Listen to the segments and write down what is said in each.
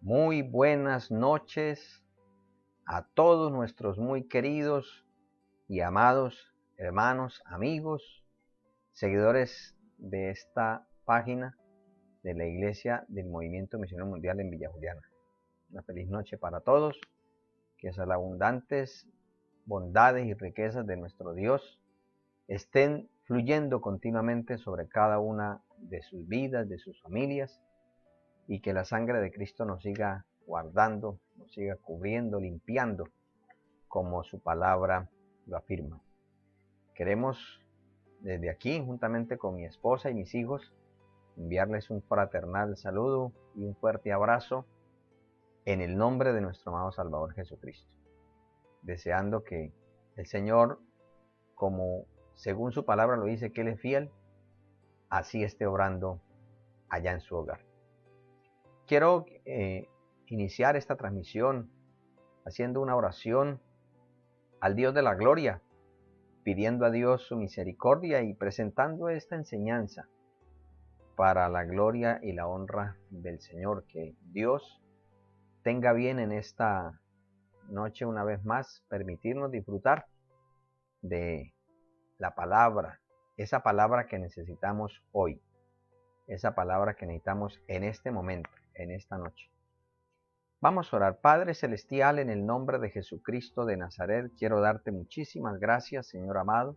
Muy buenas noches a todos nuestros muy queridos y amados hermanos, amigos, seguidores de esta página de la Iglesia del Movimiento Misionero Mundial en Villa Juliana. Una feliz noche para todos, que las abundantes bondades y riquezas de nuestro Dios estén fluyendo continuamente sobre cada una de sus vidas, de sus familias, y que la sangre de Cristo nos siga guardando, nos siga cubriendo, limpiando, como su palabra lo afirma. Queremos desde aquí, juntamente con mi esposa y mis hijos, enviarles un fraternal saludo y un fuerte abrazo en el nombre de nuestro amado Salvador Jesucristo, deseando que el Señor, como según su palabra lo dice que Él es fiel, así esté obrando allá en su hogar. Quiero iniciar esta transmisión haciendo una oración al Dios de la gloria, pidiendo a Dios su misericordia y presentando esta enseñanza para la gloria y la honra del Señor. Que Dios tenga bien en esta noche una vez más permitirnos disfrutar de la palabra, esa palabra que necesitamos hoy, esa palabra que necesitamos en este momento, en esta noche. Vamos a orar. Padre Celestial, en el nombre de Jesucristo de Nazaret, quiero darte muchísimas gracias, Señor amado,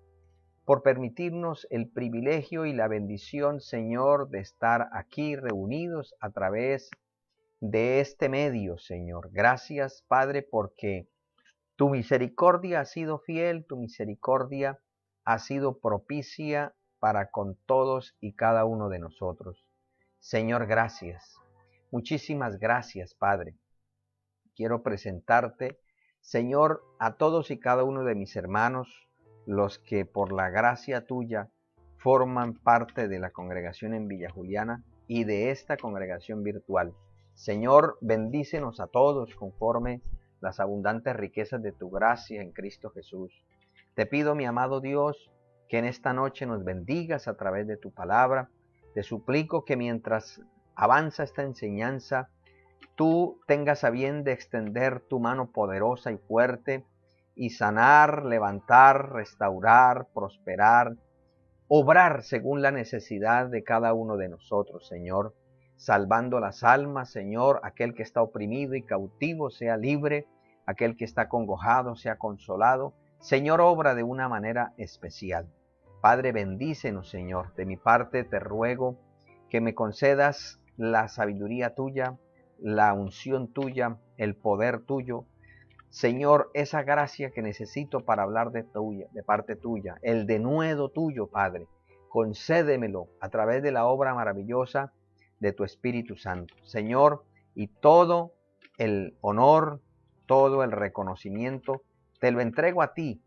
por permitirnos el privilegio y la bendición, Señor, de estar aquí reunidos a través de este medio, Señor. Gracias, Padre, porque tu misericordia ha sido fiel, tu misericordia ha sido propicia para con todos y cada uno de nosotros. Señor, gracias. Muchísimas gracias, Padre. Quiero presentarte, Señor, a todos y cada uno de mis hermanos, los que por la gracia tuya forman parte de la congregación en Villa Juliana y de esta congregación virtual. Señor, bendícenos a todos conforme las abundantes riquezas de tu gracia en Cristo Jesús. Te pido, mi amado Dios, que en esta noche nos bendigas a través de tu palabra. Te suplico que mientras avanza esta enseñanza, tú tengas a bien de extender tu mano poderosa y fuerte y sanar, levantar, restaurar, prosperar, obrar según la necesidad de cada uno de nosotros, Señor, salvando las almas, Señor. Aquel que está oprimido y cautivo sea libre, aquel que está acongojado sea consolado. Señor, obra de una manera especial. Padre, bendícenos, Señor. De mi parte te ruego que me concedas la sabiduría tuya, la unción tuya, el poder tuyo, Señor, esa gracia que necesito para hablar de parte tuya, el denuedo tuyo, Padre, concédemelo a través de la obra maravillosa de tu Espíritu Santo, Señor, y todo el honor, todo el reconocimiento, te lo entrego a ti,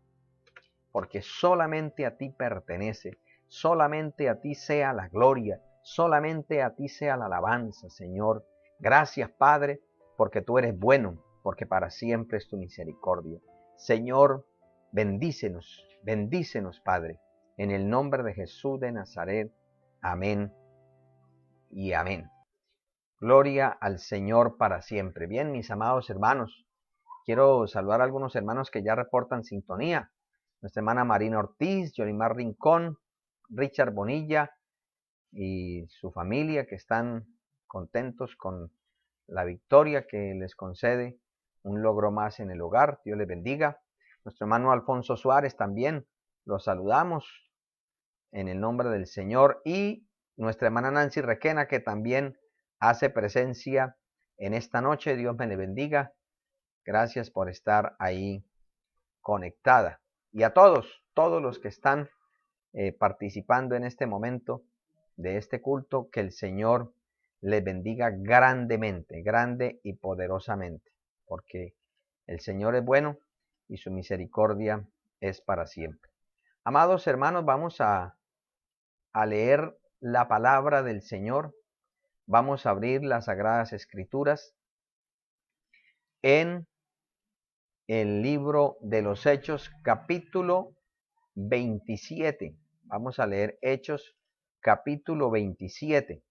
porque solamente a ti pertenece, solamente a ti sea la gloria, solamente a ti sea la alabanza, Señor. Gracias, Padre, porque tú eres bueno, porque para siempre es tu misericordia. Señor, bendícenos, bendícenos, Padre, en el nombre de Jesús de Nazaret. Amén y amén. Gloria al Señor para siempre. Bien, mis amados hermanos, quiero saludar a algunos hermanos que ya reportan sintonía. Nuestra hermana Marina Ortiz, Yolimar Rincón, Richard Bonilla y su familia, que están contentos con la victoria que les concede un logro más en el hogar. Dios les bendiga. Nuestro hermano Alfonso Suárez también, los saludamos en el nombre del Señor. Y nuestra hermana Nancy Requena, que también hace presencia en esta noche. Dios me le bendiga. Gracias por estar ahí conectada. Y a todos los que están participando en este momento de este culto, que el Señor les bendiga grandemente, grande y poderosamente, porque el Señor es bueno y su misericordia es para siempre. Amados hermanos, vamos a leer la palabra del Señor. Vamos a abrir las Sagradas Escrituras en el libro de los Hechos, capítulo 27. Vamos a leer Hechos, capítulo 27.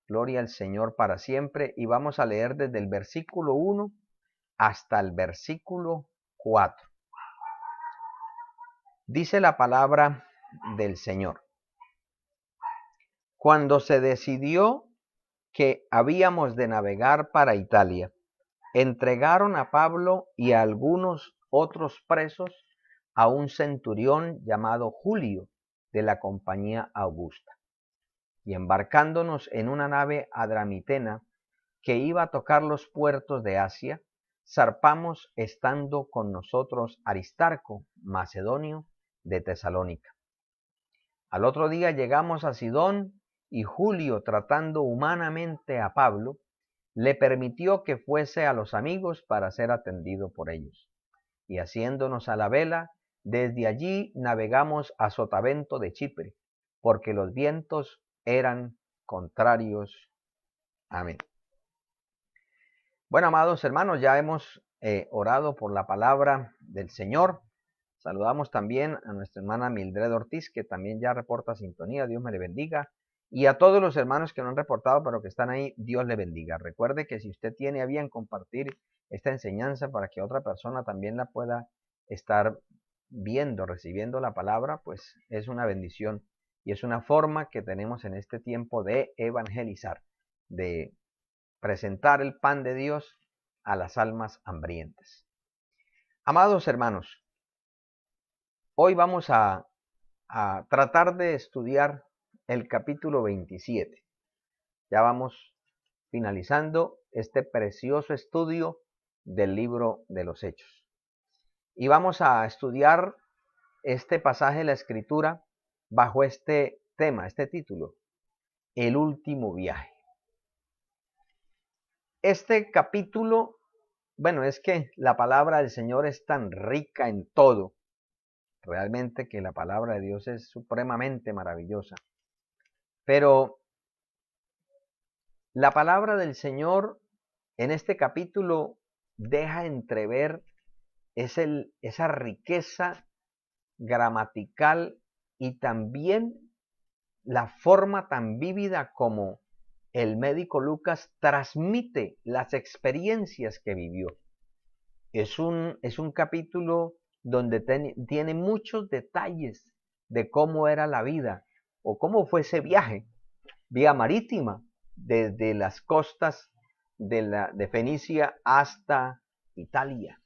Gloria al Señor para siempre. Y vamos a leer desde el versículo 1 hasta el versículo 4. Dice la palabra del Señor. Cuando se decidió que habíamos de navegar para Italia, entregaron a Pablo y a algunos otros presos a un centurión llamado Julio de la compañía Augusta. Y embarcándonos en una nave adramitena que iba a tocar los puertos de Asia, zarpamos estando con nosotros Aristarco, macedonio de Tesalónica. Al otro día llegamos a Sidón y Julio, tratando humanamente a Pablo, le permitió que fuese a los amigos para ser atendido por ellos. Y haciéndonos a la vela, desde allí navegamos a Sotavento de Chipre, porque los vientos eran contrarios. Amén. Bueno, amados hermanos, ya hemos orado por la palabra del Señor. Saludamos también a nuestra hermana Mildred Ortiz, que también ya reporta sintonía. Dios me le bendiga. Y a todos los hermanos que no han reportado, pero que están ahí, Dios le bendiga. Recuerde que si usted tiene a bien compartir esta enseñanza para que otra persona también la pueda estar viendo, recibiendo la palabra, pues es una bendición. Y es una forma que tenemos en este tiempo de evangelizar, de presentar el pan de Dios a las almas hambrientas. Amados hermanos, hoy vamos a tratar de estudiar el capítulo 27. Ya vamos finalizando este precioso estudio del libro de los Hechos. Y vamos a estudiar este pasaje de la Escritura bajo este tema, este título, el último viaje. Este capítulo, bueno, es que la palabra del Señor es tan rica en todo, realmente que la palabra de Dios es supremamente maravillosa. Pero la palabra del Señor en este capítulo deja entrever esa riqueza gramatical y también la forma tan vívida como el médico Lucas transmite las experiencias que vivió. Es un capítulo donde tiene muchos detalles de cómo era la vida o cómo fue ese viaje, vía marítima, desde las costas de Fenicia hasta Italia,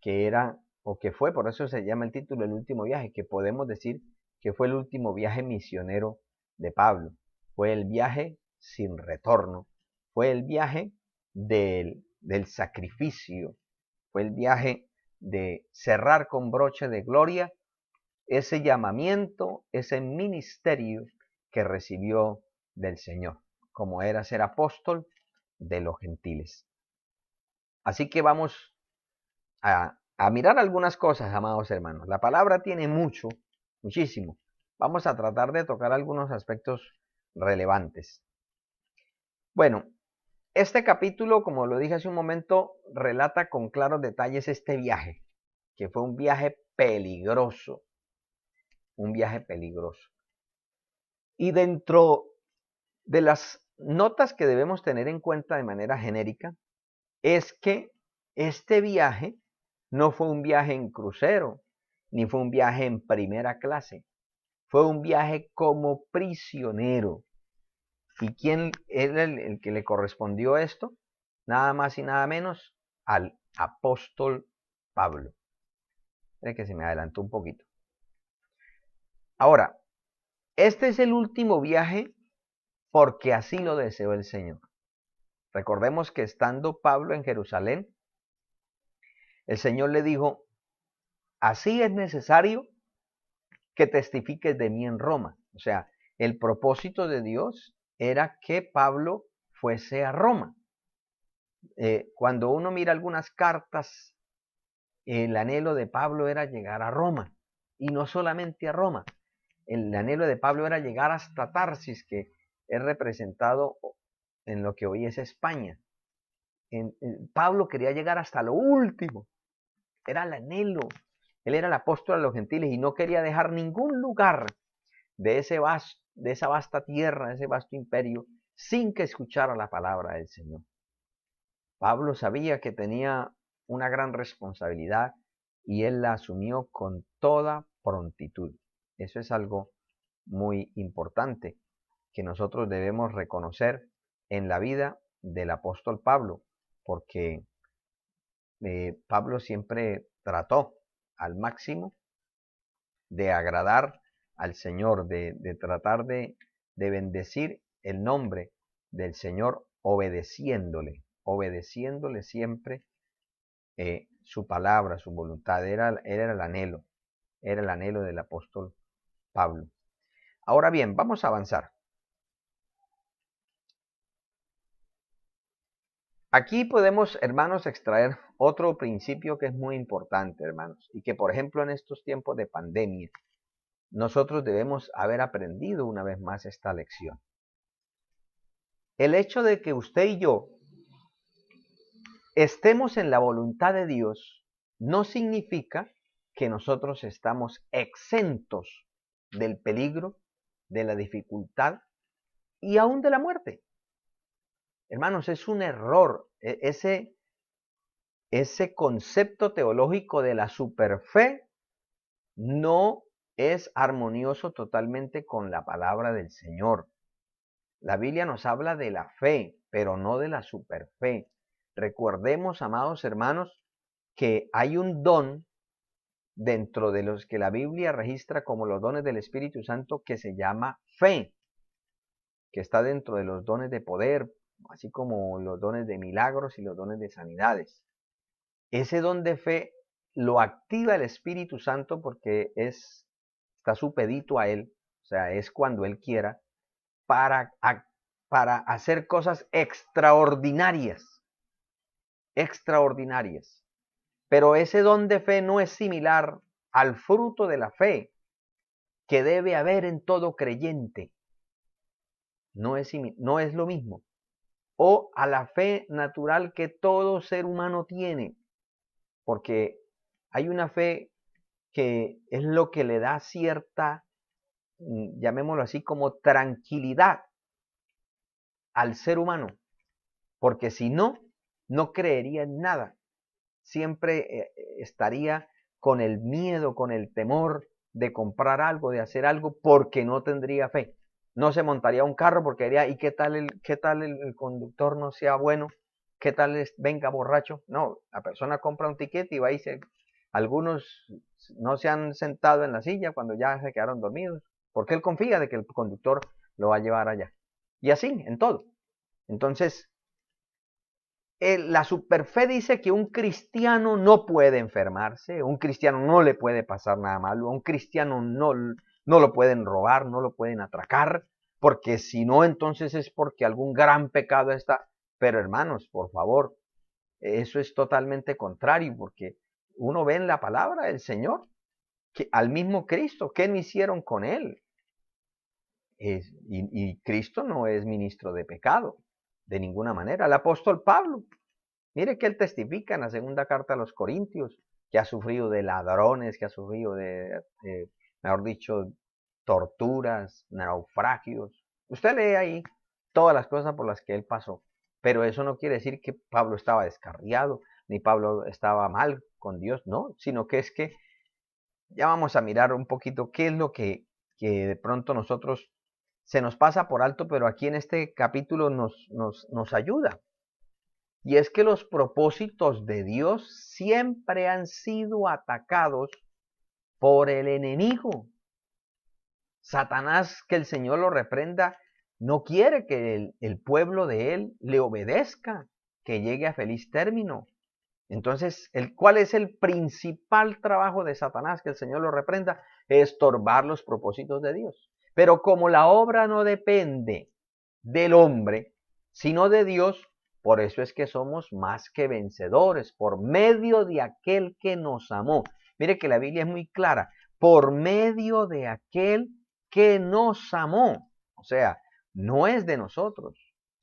que era o que fue, por eso se llama el título, el último viaje, que podemos decir que fue el último viaje misionero de Pablo. Fue el viaje sin retorno, fue el viaje del sacrificio, fue el viaje de cerrar con broche de gloria ese llamamiento, ese ministerio que recibió del Señor, como era ser apóstol de los gentiles. Así que vamos a mirar algunas cosas, amados hermanos. La palabra tiene muchísimo. Vamos a tratar de tocar algunos aspectos relevantes. Bueno, este capítulo, como lo dije hace un momento, relata con claros detalles este viaje, que fue un viaje peligroso. Un viaje peligroso. Y dentro de las notas que debemos tener en cuenta de manera genérica, es que este viaje no fue un viaje en crucero, ni fue un viaje en primera clase. Fue un viaje como prisionero. ¿Y quién era el que le correspondió esto? Nada más y nada menos al apóstol Pablo. Es que se me adelantó un poquito. Ahora, este es el último viaje porque así lo deseó el Señor. Recordemos que estando Pablo en Jerusalén, el Señor le dijo, así es necesario que testifiques de mí en Roma. O sea, el propósito de Dios era que Pablo fuese a Roma. Cuando uno mira algunas cartas, el anhelo de Pablo era llegar a Roma. Y no solamente a Roma. El anhelo de Pablo era llegar hasta Tarsis, que es representado en lo que hoy es España. Pablo quería llegar hasta lo último. Era el anhelo. Él era el apóstol de los gentiles y no quería dejar ningún lugar de esa vasta tierra, de ese vasto imperio sin que escuchara la palabra del Señor. Pablo sabía que tenía una gran responsabilidad y él la asumió con toda prontitud. Eso es algo muy importante que nosotros debemos reconocer en la vida del apóstol Pablo, porque Pablo siempre trató al máximo de agradar al Señor, de tratar de bendecir el nombre del Señor obedeciéndole siempre su palabra, su voluntad. Era el anhelo del apóstol Pablo. Ahora bien, vamos a avanzar. Aquí podemos, hermanos, extraer otro principio que es muy importante, hermanos, y que, por ejemplo, en estos tiempos de pandemia, nosotros debemos haber aprendido una vez más esta lección. El hecho de que usted y yo estemos en la voluntad de Dios no significa que nosotros estamos exentos del peligro, de la dificultad y aún de la muerte. Hermanos, es un error ese concepto teológico de la superfe. No es armonioso totalmente con la palabra del Señor. La Biblia nos habla de la fe, pero no de la superfe. Recordemos, amados hermanos, que hay un don dentro de los que la Biblia registra como los dones del Espíritu Santo que se llama fe, que está dentro de los dones de poder, así como los dones de milagros y los dones de sanidades. Ese don de fe lo activa el Espíritu Santo porque está supedito a Él, o sea, es cuando Él quiera, para hacer cosas extraordinarias. Pero ese don de fe no es similar al fruto de la fe que debe haber en todo creyente. No es lo mismo. O a la fe natural que todo ser humano tiene. Porque hay una fe que es lo que le da cierta, llamémoslo así, como tranquilidad al ser humano. Porque si no, no creería en nada. Siempre estaría con el miedo, con el temor de comprar algo, de hacer algo, porque no tendría fe. No se montaría un carro porque diría, ¿y qué tal el conductor no sea bueno? ¿Qué tal venga borracho? No, la persona compra un tiquete y va y algunos no se han sentado en la silla cuando ya se quedaron dormidos, porque él confía de que el conductor lo va a llevar allá. Y así, en todo. Entonces, la superfe dice que un cristiano no puede enfermarse, un cristiano no le puede pasar nada malo, a un cristiano no lo pueden robar, no lo pueden atracar, porque si no, entonces es porque algún gran pecado está. Pero hermanos, por favor, eso es totalmente contrario, porque uno ve en la palabra del Señor que al mismo Cristo, ¿qué no hicieron con él? Y Cristo no es ministro de pecado, de ninguna manera. El apóstol Pablo, mire que él testifica en la segunda carta a los Corintios, que ha sufrido de ladrones, que ha sufrido mejor dicho, torturas, naufragios. Usted lee ahí todas las cosas por las que él pasó, pero eso no quiere decir que Pablo estaba descarriado, ni Pablo estaba mal con Dios, no, sino que es que ya vamos a mirar un poquito qué es lo que de pronto nosotros se nos pasa por alto, pero aquí en este capítulo nos ayuda. Y es que los propósitos de Dios siempre han sido atacados por el enemigo. Satanás, que el Señor lo reprenda, no quiere que el pueblo de él le obedezca, que llegue a feliz término. Entonces, ¿cuál es el principal trabajo de Satanás? Que el Señor lo reprenda, estorbar los propósitos de Dios. Pero como la obra no depende del hombre, sino de Dios, por eso es que somos más que vencedores, por medio de aquel que nos amó. Mire que la Biblia es muy clara, por medio de aquel que nos amó. O sea, no es de nosotros,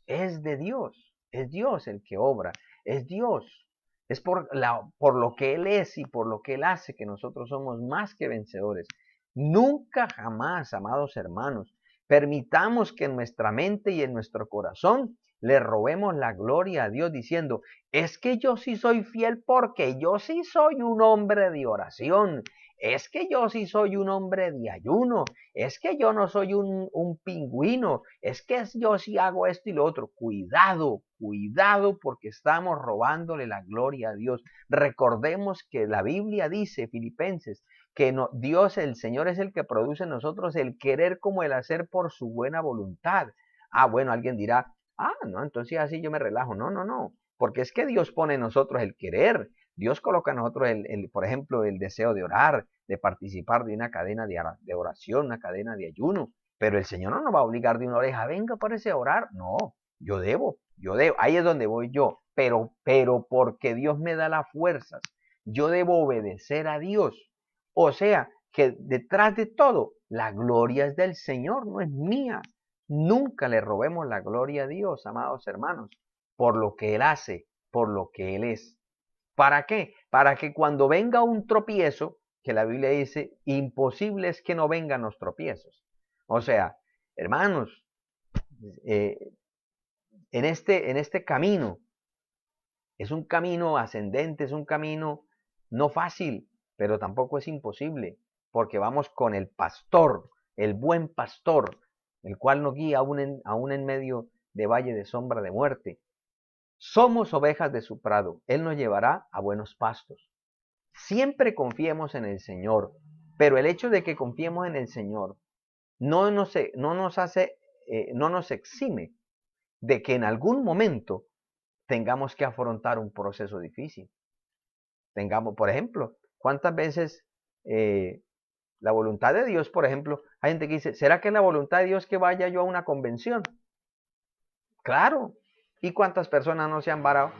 es de Dios. Es Dios el que obra, es Dios. Es por lo que Él es y por lo que Él hace que nosotros somos más que vencedores. Nunca jamás, amados hermanos, permitamos que en nuestra mente y en nuestro corazón le robemos la gloria a Dios diciendo, es que yo sí soy fiel porque yo sí soy un hombre de oración, es que yo sí soy un hombre de ayuno, es que yo no soy un pingüino, es que yo sí hago esto y lo otro. Cuidado, cuidado porque estamos robándole la gloria a Dios. Recordemos que la Biblia dice, Filipenses, que no, Dios, el Señor, es el que produce en nosotros el querer como el hacer por su buena voluntad. Ah, bueno, alguien dirá, no, entonces así yo me relajo. No, no, no, porque es que Dios pone en nosotros el querer. Dios coloca en nosotros, por ejemplo, el deseo de orar, de participar de una cadena de oración, una cadena de ayuno. Pero el Señor no nos va a obligar de una oreja, venga, parece a orar. No, yo debo. Ahí es donde voy yo. Pero porque Dios me da las fuerzas, yo debo obedecer a Dios. O sea, que detrás de todo, la gloria es del Señor, no es mía. Nunca le robemos la gloria a Dios, amados hermanos, por lo que Él hace, por lo que Él es. ¿Para qué? Para que cuando venga un tropiezo, que la Biblia dice, imposible es que no vengan los tropiezos. O sea, hermanos, en este camino, es un camino ascendente, es un camino no fácil, pero tampoco es imposible, porque vamos con el pastor, el buen pastor, el cual nos guía aún en medio de valle de sombra de muerte. Somos ovejas de su prado, Él nos llevará a buenos pastos. Siempre confiemos en el Señor, pero el hecho de que confiemos en el Señor no nos exime de que en algún momento tengamos que afrontar un proceso difícil. Por ejemplo, ¿cuántas veces la voluntad de Dios, por ejemplo, hay gente que dice, ¿será que es la voluntad de Dios que vaya yo a una convención? Claro. ¿Y cuántas personas no se han varado?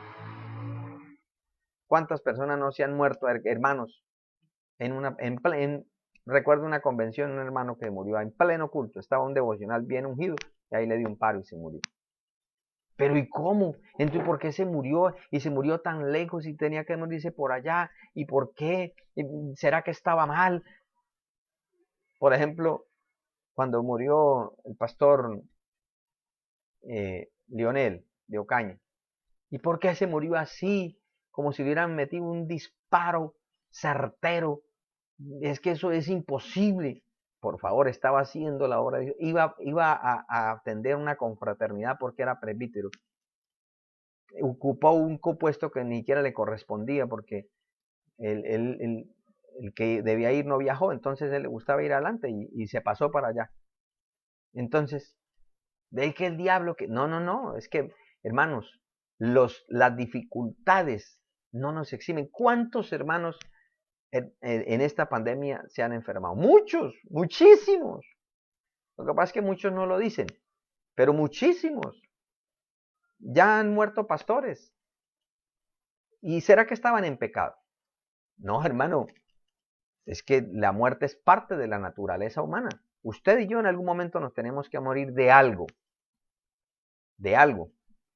¿Cuántas personas no se han muerto, hermanos? Recuerdo una convención, un hermano que murió en pleno culto, estaba un devocional bien ungido, y ahí le dio un paro y se murió. Pero ¿y cómo? Entonces, ¿por qué se murió? Y se murió tan lejos y tenía que morirse por allá. ¿Y por qué? ¿Será que estaba mal? Por ejemplo, cuando murió el pastor Lionel de Ocaña. ¿Y por qué se murió así? Como si hubieran metido un disparo certero. Es que eso es imposible. Por favor, estaba haciendo la obra de Dios. Iba a atender una confraternidad porque era presbítero. Ocupó un puesto que ni siquiera le correspondía porque el que debía ir no viajó, entonces él le gustaba ir adelante y se pasó para allá. Entonces, ve que el diablo que... No, no, no, es que, hermanos, las dificultades no nos eximen. ¿Cuántos hermanos en esta pandemia se han enfermado? Muchos, muchísimos. Lo que pasa es que muchos no lo dicen, pero muchísimos. Ya han muerto pastores. ¿Y será que estaban en pecado? No, hermano, es que la muerte es parte de la naturaleza humana. Usted y yo en algún momento nos tenemos que morir de algo,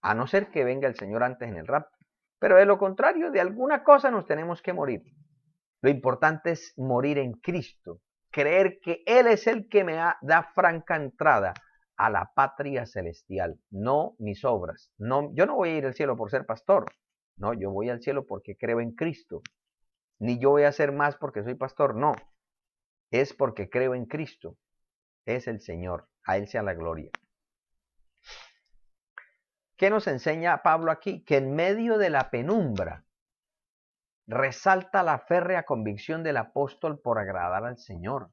a no ser que venga el Señor antes en el rapto. Pero de lo contrario, de alguna cosa nos tenemos que morir. Lo importante es morir en Cristo, creer que Él es el que me da franca entrada a la patria celestial, no mis obras. No, yo no voy a ir al cielo por ser pastor, no, yo voy al cielo porque creo en Cristo. Ni yo voy a hacer más porque soy pastor, no. Es porque creo en Cristo. Es el Señor. A Él sea la gloria. ¿Qué nos enseña Pablo aquí? Que en medio de la penumbra resalta la férrea convicción del apóstol por agradar al Señor.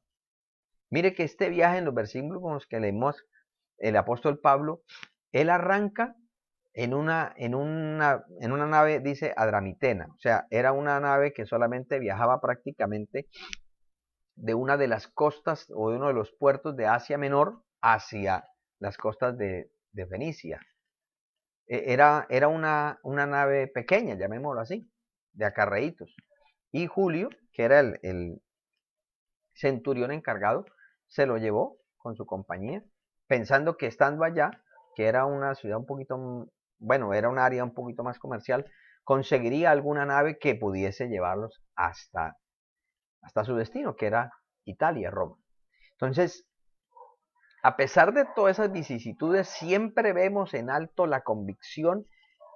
Mire que este viaje en los versículos que leemos, el apóstol Pablo, él arranca en una nave, dice Adramitena. O sea, era una nave que solamente viajaba prácticamente de una de las costas o de uno de los puertos de Asia Menor hacia las costas de Fenicia. Era una nave pequeña, llamémoslo así, de acarreitos. Y Julio, que era el centurión encargado, se lo llevó con su compañía, pensando que estando allá, que era una ciudad un poquito, bueno, era un área un poquito más comercial, conseguiría alguna nave que pudiese llevarlos hasta su destino, que era Italia, Roma. Entonces, A pesar de todas esas vicisitudes, siempre vemos en alto la convicción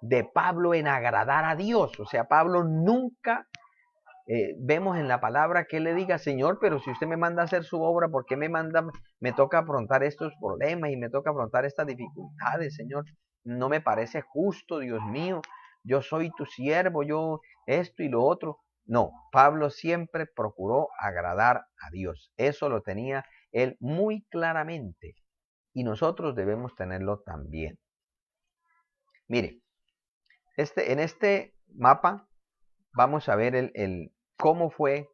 de Pablo en agradar a Dios. O sea, Pablo nunca vemos en la palabra que él le diga, Señor, pero si usted me manda a hacer su obra, ¿por qué me toca afrontar estos problemas y me toca afrontar estas dificultades, Señor? No me parece justo, Dios mío. Yo soy tu siervo, yo esto y lo otro. No, Pablo siempre procuró agradar a Dios. Eso lo tenía él muy claramente y nosotros debemos tenerlo también. Mire, en este mapa vamos a ver cómo fue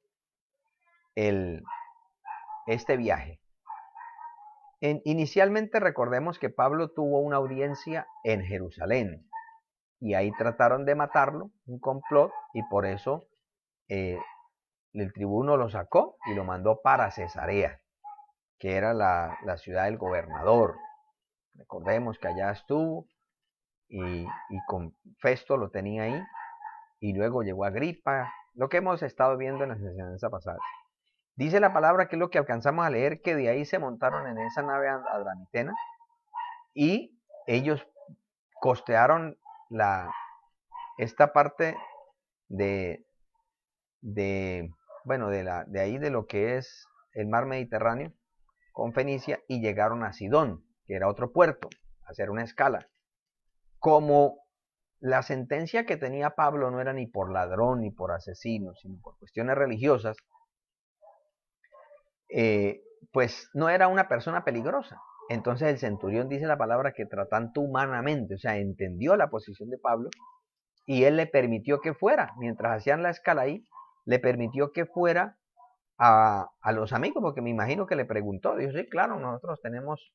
este viaje. Inicialmente recordemos que Pablo tuvo una audiencia en Jerusalén y ahí trataron de matarlo, un complot, y por eso el tribuno lo sacó y lo mandó para Cesarea, que era la ciudad del gobernador. Recordemos que allá estuvo y con Festo lo tenía ahí, y luego llegó Agripa, lo que hemos estado viendo en la enseñanza pasada. Dice la palabra, que es lo que alcanzamos a leer, que de ahí se montaron en esa nave adramitena y ellos costearon esta parte de ahí de lo que es el mar Mediterráneo con Fenicia, y llegaron a Sidón, que era otro puerto, a hacer una escala. Como la sentencia que tenía Pablo no era ni por ladrón ni por asesino, sino por cuestiones religiosas, pues no era una persona peligrosa. Entonces el centurión, dice la palabra, que tratando humanamente, o sea, entendió la posición de Pablo y él le permitió que fuera, mientras hacían la escala ahí, le permitió que fuera a los amigos, porque me imagino que le preguntó. Dijo, sí, claro, nosotros tenemos,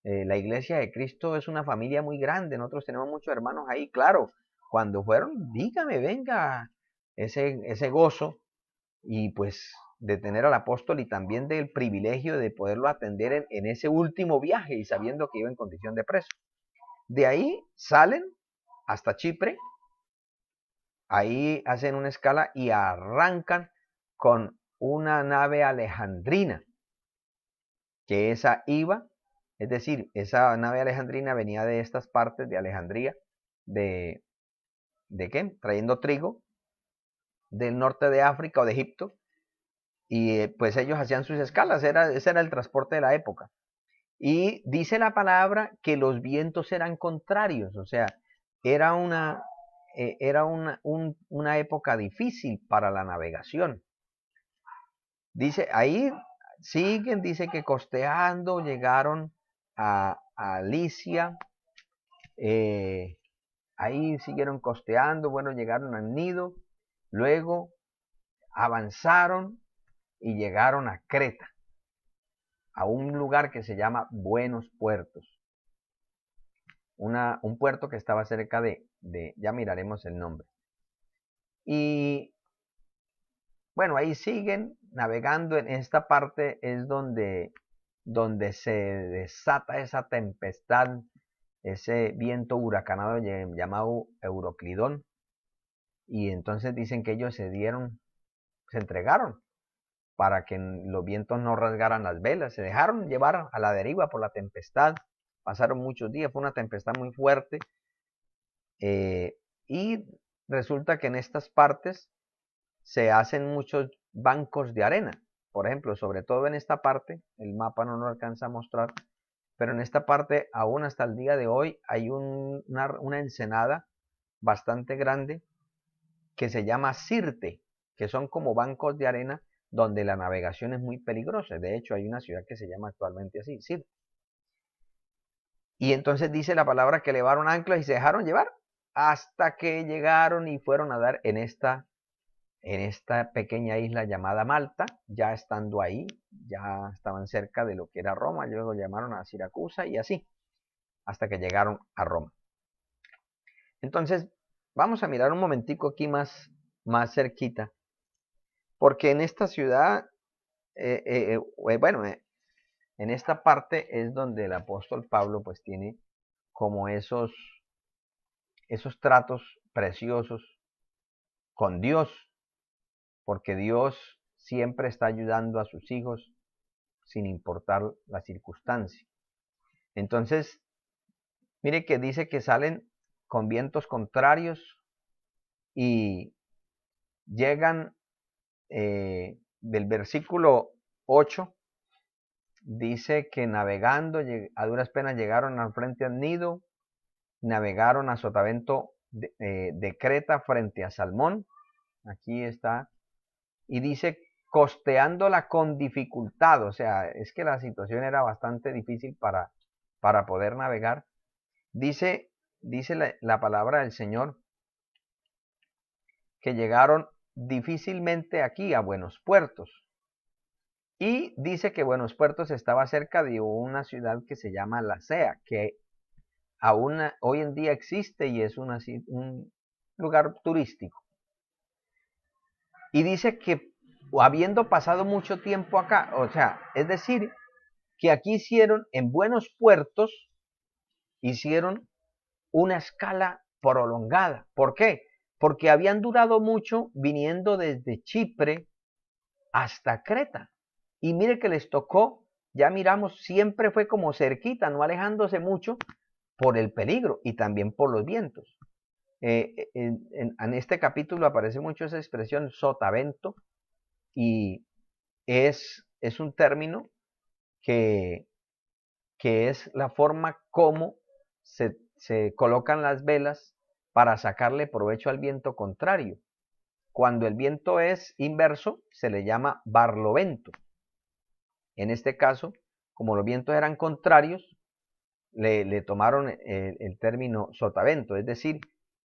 la iglesia de Cristo es una familia muy grande, nosotros tenemos muchos hermanos ahí, claro. Cuando fueron, dígame, venga, ese gozo, y pues de tener al apóstol y también del privilegio de poderlo atender en ese último viaje y sabiendo que iba en condición de preso. De ahí salen hasta Chipre, ahí hacen una escala y arrancan con una nave alejandrina, que esa iba, es decir, esa nave alejandrina venía de estas partes de Alejandría, ¿de qué? Trayendo trigo del norte de África o de Egipto, y pues ellos hacían sus escalas, ese era el transporte de la época. Y dice la palabra que los vientos eran contrarios, o sea, era una época difícil para la navegación. Dice, ahí siguen, dice que costeando llegaron a Licia, ahí siguieron costeando, bueno, llegaron al Nido, luego avanzaron y llegaron a Creta, a un lugar que se llama Buenos Puertos, un puerto que estaba cerca ya miraremos el nombre. Y bueno, ahí siguen navegando. En esta parte es donde se desata esa tempestad, ese viento huracanado llamado Euroclidón. Y entonces dicen que ellos se entregaron para que los vientos no rasgaran las velas, se dejaron llevar a la deriva por la tempestad. Pasaron muchos días, fue una tempestad muy fuerte, y resulta que en estas partes se hacen muchos bancos de arena. Por ejemplo, sobre todo en esta parte, el mapa no nos alcanza a mostrar, pero en esta parte, aún hasta el día de hoy, hay una ensenada bastante grande que se llama Sirte, que son como bancos de arena donde la navegación es muy peligrosa. De hecho, hay una ciudad que se llama actualmente así, Sirte. Y entonces dice la palabra que levaron anclas y se dejaron llevar hasta que llegaron y fueron a dar en esta pequeña isla llamada Malta. Ya estando ahí, ya estaban cerca de lo que era Roma, luego llamaron a Siracusa y así, hasta que llegaron a Roma. Entonces, vamos a mirar un momentico aquí más cerquita, porque en esta ciudad, en esta parte es donde el apóstol Pablo pues tiene como esos tratos preciosos con Dios, porque Dios siempre está ayudando a sus hijos sin importar la circunstancia. Entonces, mire que dice que salen con vientos contrarios y llegan del versículo 8, dice que navegando a duras penas llegaron al frente al Nido, navegaron a Sotavento de Creta frente a Salmón, aquí está, y dice costeándola con dificultad, o sea, es que la situación era bastante difícil para poder navegar. Dice la palabra del Señor que llegaron difícilmente aquí a Buenos Puertos. Y dice que Buenos Puertos estaba cerca de una ciudad que se llama La Sea, que aún hoy en día existe y es un lugar turístico. Y dice que habiendo pasado mucho tiempo acá, o sea, es decir, que aquí hicieron en Buenos Puertos, hicieron una escala prolongada. ¿Por qué? Porque habían durado mucho viniendo desde Chipre hasta Creta. Y mire que les tocó, ya miramos, siempre fue como cerquita, no alejándose mucho por el peligro y también por los vientos. En este capítulo aparece mucho esa expresión sotavento y es un término que es la forma como se colocan las velas para sacarle provecho al viento contrario. Cuando el viento es inverso, se le llama barlovento. En este caso, como los vientos eran contrarios, le tomaron el término sotavento, es decir,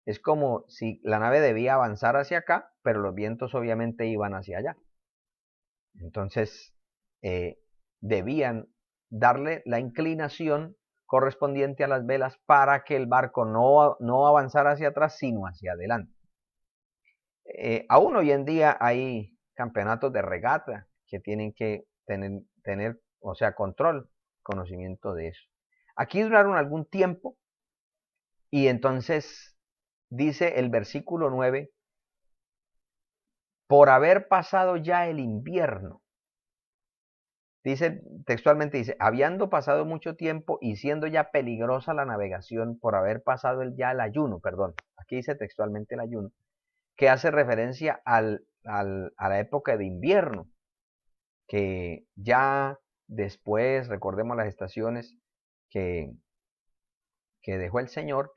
es como si la nave debía avanzar hacia acá, pero los vientos obviamente iban hacia allá. Entonces, debían darle la inclinación correspondiente a las velas para que el barco no avanzara hacia atrás, sino hacia adelante. Aún hoy en día hay campeonatos de regata que tienen que tener, o sea, control, conocimiento de eso. Aquí duraron algún tiempo y entonces dice el versículo 9, por haber pasado ya el invierno. Dice, textualmente dice, habiendo pasado mucho tiempo y siendo ya peligrosa la navegación por haber pasado ya el ayuno, perdón, aquí dice textualmente el ayuno, que hace referencia a la época de invierno, que ya después, recordemos las estaciones que dejó el Señor,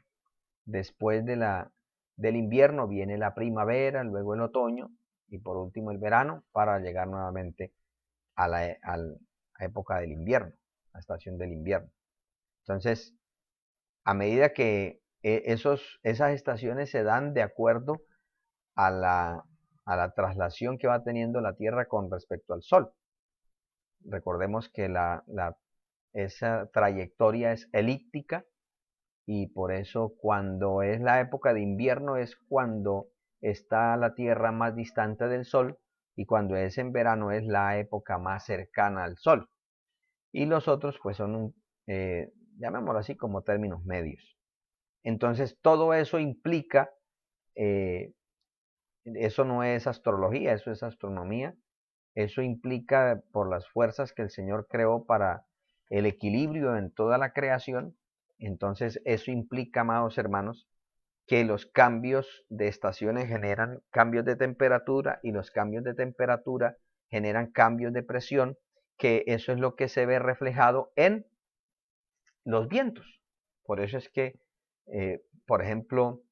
después del invierno viene la primavera, luego el otoño y por último el verano para llegar nuevamente a la época del invierno, la estación del invierno. Entonces, a medida que esas estaciones se dan de acuerdo a la traslación que va teniendo la Tierra con respecto al Sol. Recordemos que esa trayectoria es elíptica y por eso cuando es la época de invierno es cuando está la Tierra más distante del Sol y cuando es en verano es la época más cercana al Sol. Y los otros pues son, llamémoslo así, como términos medios. Entonces todo eso implica, eso no es astrología, eso es astronomía, eso implica por las fuerzas que el Señor creó para el equilibrio en toda la creación. Entonces eso implica, amados hermanos, que los cambios de estaciones generan cambios de temperatura y los cambios de temperatura generan cambios de presión, que eso es lo que se ve reflejado en los vientos. Por eso es que, por ejemplo,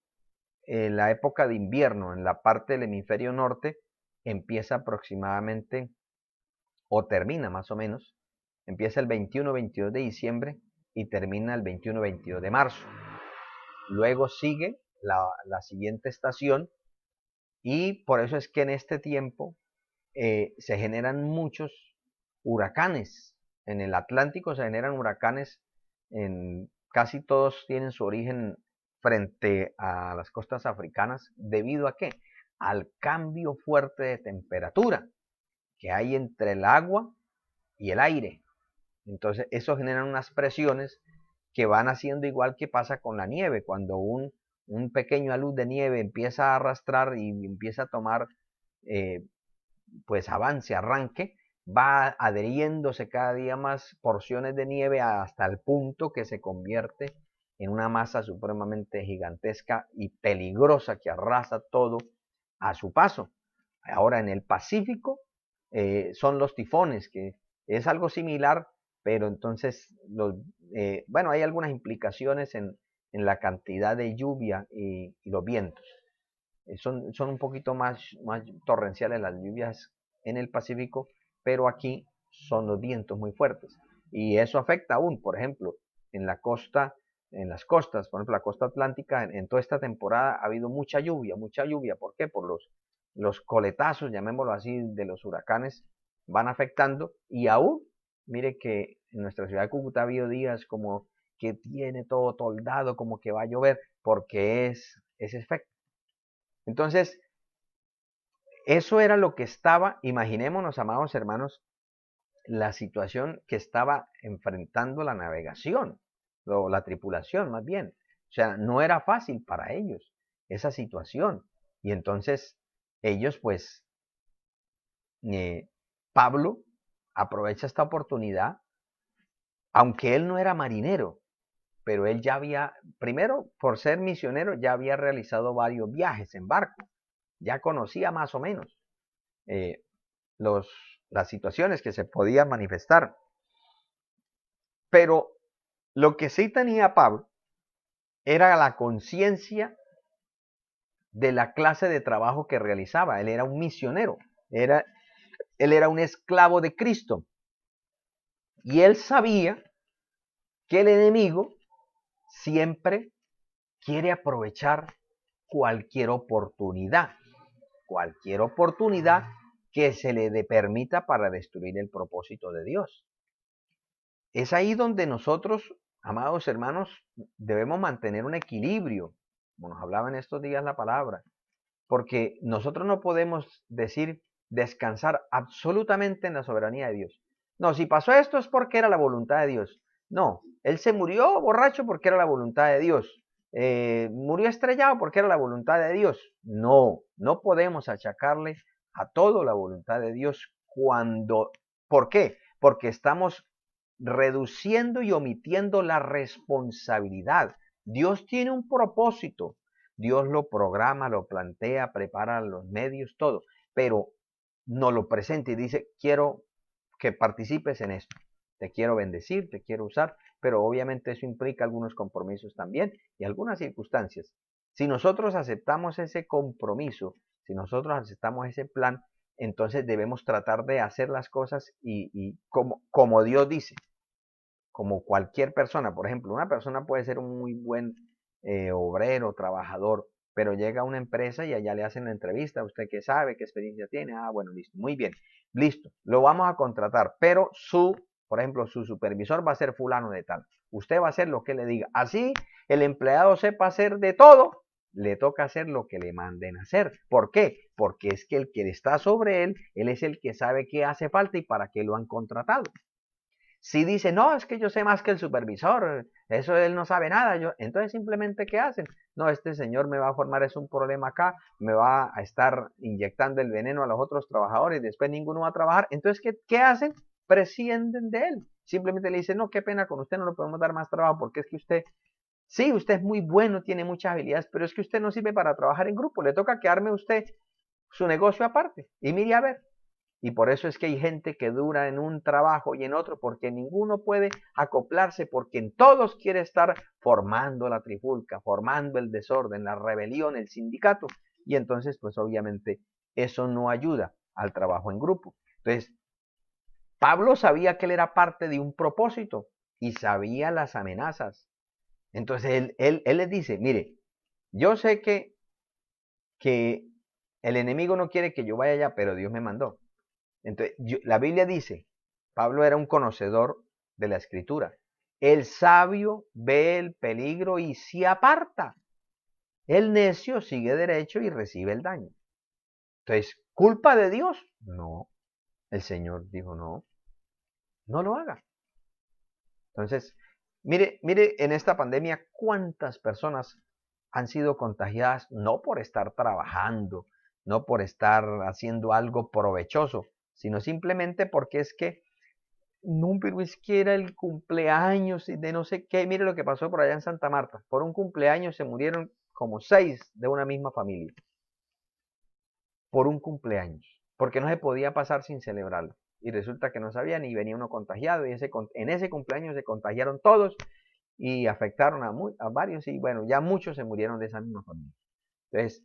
en la época de invierno en la parte del hemisferio norte empieza aproximadamente, o termina más o menos, empieza el 21-22 de diciembre y termina el 21-22 de marzo. Luego sigue la siguiente estación y por eso es que en este tiempo se generan muchos huracanes. En el Atlántico se generan huracanes, casi todos tienen su origen frente a las costas africanas. ¿Debido a qué? Al cambio fuerte de temperatura que hay entre el agua y el aire. Entonces eso genera unas presiones que van haciendo igual que pasa con la nieve. Cuando un pequeño alud de nieve empieza a arrastrar y empieza a tomar pues avance, arranque, va adheriéndose cada día más porciones de nieve hasta el punto que se convierte en una masa supremamente gigantesca y peligrosa que arrasa todo a su paso. Ahora en el Pacífico son los tifones, que es algo similar, pero entonces, bueno, hay algunas implicaciones en la cantidad de lluvia y los vientos. Son un poquito más torrenciales las lluvias en el Pacífico, pero aquí son los vientos muy fuertes. Y eso afecta aún, por ejemplo, en la costa, en las costas, por ejemplo, la costa atlántica, en toda esta temporada ha habido mucha lluvia, mucha lluvia. ¿Por qué? Por los coletazos, llamémoslo así, de los huracanes van afectando. Y aún, mire que en nuestra ciudad de Cúcuta ha habido días como que tiene todo toldado, como que va a llover, porque es ese efecto. Entonces, eso era lo que estaba, imaginémonos, amados hermanos, la situación que estaba enfrentando la navegación, o la tripulación más bien. O sea, no era fácil para ellos esa situación. Y entonces ellos, pues, Pablo aprovecha esta oportunidad, aunque él no era marinero, pero él ya había, primero, por ser misionero, ya había realizado varios viajes en barco, ya conocía más o menos eh, las situaciones que se podían manifestar. Pero lo que sí tenía Pablo era la conciencia de la clase de trabajo que realizaba. Él era un misionero, él era un esclavo de Cristo. Y él sabía que el enemigo siempre quiere aprovechar cualquier oportunidad que se le permita para destruir el propósito de Dios. Es ahí donde nosotros, amados hermanos, debemos mantener un equilibrio, como nos hablaba en estos días la palabra, porque nosotros no podemos decir descansar absolutamente en la soberanía de Dios. No, si pasó esto es porque era la voluntad de Dios. No, él se murió borracho porque era la voluntad de Dios. Murió estrellado porque era la voluntad de Dios. No, no podemos achacarle a todo la voluntad de Dios cuando... ¿Por qué? Porque estamos reduciendo y omitiendo la responsabilidad. Dios tiene un propósito. Dios lo programa, lo plantea, prepara los medios, todo, pero no lo presenta y dice, quiero que participes en esto, te quiero bendecir, te quiero usar, pero obviamente eso implica algunos compromisos también y algunas circunstancias. Si nosotros aceptamos ese compromiso, si nosotros aceptamos ese plan, entonces debemos tratar de hacer las cosas y como Dios dice, como cualquier persona. Por ejemplo, una persona puede ser un muy buen obrero, trabajador, pero llega a una empresa y allá le hacen la entrevista. ¿Usted qué sabe? ¿Qué experiencia tiene? Ah, bueno, listo, muy bien, listo, lo vamos a contratar, pero por ejemplo, su supervisor va a ser fulano de tal. Usted va a hacer lo que le diga. Así el empleado sepa hacer de todo, le toca hacer lo que le manden a hacer. ¿Por qué? Porque es que el que está sobre él es el que sabe qué hace falta y para qué lo han contratado. Si dice, no, es que yo sé más que el supervisor, eso él no sabe nada, entonces simplemente ¿qué hacen? No, este señor me va a formar es un problema acá, me va a estar inyectando el veneno a los otros trabajadores, después ninguno va a trabajar. Entonces, ¿qué hacen? Prescienden de él. Simplemente le dicen, no, qué pena con usted, no le podemos dar más trabajo porque es que usted, sí, usted es muy bueno, tiene muchas habilidades, pero es que usted no sirve para trabajar en grupo, le toca quedarme usted su negocio aparte. Y mire a ver, y por eso es que hay gente que dura en un trabajo y en otro, porque ninguno puede acoplarse, porque en todos quiere estar formando la trifulca, formando el desorden, la rebelión, el sindicato. Y entonces, pues obviamente, eso no ayuda al trabajo en grupo. Entonces, Pablo sabía que él era parte de un propósito y sabía las amenazas. Entonces, él les dice, mire, yo sé que el enemigo no quiere que yo vaya allá, pero Dios me mandó. Entonces, la Biblia dice, Pablo era un conocedor de la escritura. El sabio ve el peligro y se aparta. El necio sigue derecho y recibe el daño. Entonces, ¿culpa de Dios? No. El Señor dijo, no, no lo haga. Entonces, mire en esta pandemia cuántas personas han sido contagiadas no por estar trabajando, no por estar haciendo algo provechoso, sino simplemente porque es que, no, pero es que era el cumpleaños de no sé qué. Mire lo que pasó por allá en Santa Marta. Por un cumpleaños se murieron como 6 de una misma familia. Por un cumpleaños. Porque no se podía pasar sin celebrarlo. Y resulta que no sabían y venía uno contagiado. Y en ese cumpleaños se contagiaron todos y afectaron a varios. Y bueno, ya muchos se murieron de esa misma familia. Entonces,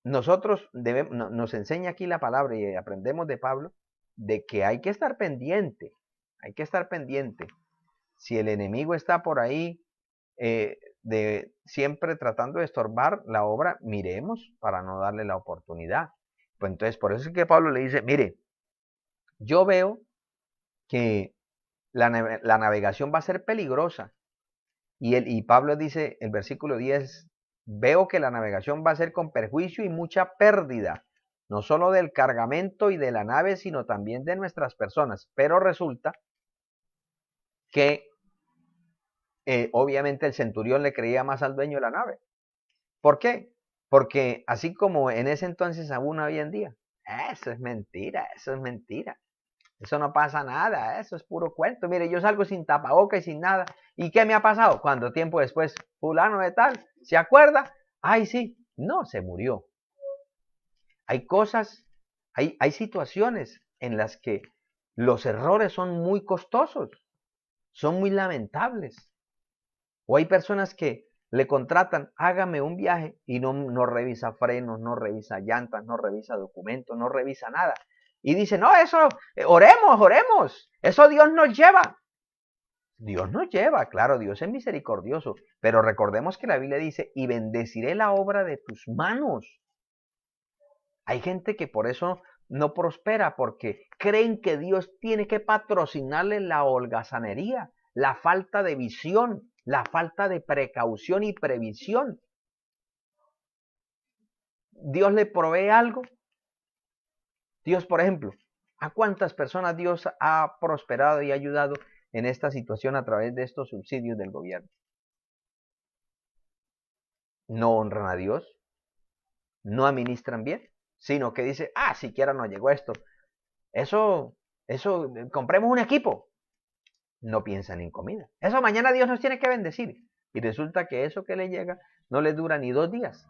nosotros nos enseña aquí la palabra y aprendemos de Pablo de que hay que estar pendiente. Hay que estar pendiente. Si el enemigo está por ahí siempre tratando de estorbar la obra, miremos para no darle la oportunidad. Pues entonces, por eso es que Pablo le dice, mire, yo veo que la navegación va a ser peligrosa. Y Pablo dice, el versículo 10, veo que la navegación va a ser con perjuicio y mucha pérdida, no solo del cargamento y de la nave, sino también de nuestras personas. Pero resulta que obviamente el centurión le creía más al dueño de la nave. ¿Por qué? Porque así como en ese entonces aún hoy en día, eso es mentira, eso es mentira. Eso no pasa nada, eso es puro cuento. Mire, yo salgo sin tapaboca y sin nada. ¿Y qué me ha pasado? Cuando tiempo después, fulano de tal, ¿se acuerda? Ay, sí, no, se murió. Hay cosas, hay situaciones en las que los errores son muy costosos, son muy lamentables. O hay personas que le contratan, hágame un viaje y no revisa frenos, no revisa llantas, no revisa documentos, no revisa nada. Y dice, no, eso, oremos, eso Dios nos lleva. Dios nos lleva, claro, Dios es misericordioso, pero recordemos que la Biblia dice, y bendeciré la obra de tus manos. Hay gente que por eso no prospera, porque creen que Dios tiene que patrocinarle la holgazanería, la falta de visión, la falta de precaución y previsión. Dios le provee algo. Dios, por ejemplo, ¿a cuántas personas Dios ha prosperado y ayudado en esta situación a través de estos subsidios del gobierno? No honran a Dios, no administran bien, sino que dice, siquiera nos llegó esto. Eso, compremos un equipo. No piensan en comida. Eso mañana Dios nos tiene que bendecir. Y resulta que eso que le llega no le dura ni 2 días.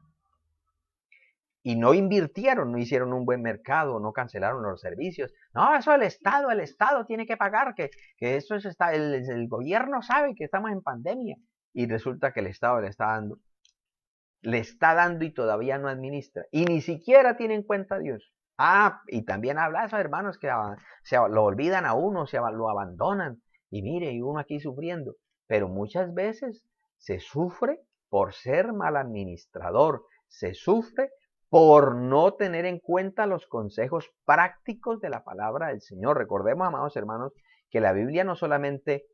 Y no invirtieron, no hicieron un buen mercado, no cancelaron los servicios. No, eso el Estado tiene que pagar, que eso el gobierno sabe que estamos en pandemia. Y resulta que el Estado le está dando y todavía no administra. Y ni siquiera tiene en cuenta a Dios. Y también habla de esos hermanos que lo olvidan a uno, lo abandonan. Y mire, y uno aquí sufriendo. Pero muchas veces se sufre por ser mal administrador. Se sufre por no tener en cuenta los consejos prácticos de la palabra del Señor. Recordemos, amados hermanos, que la Biblia no solamente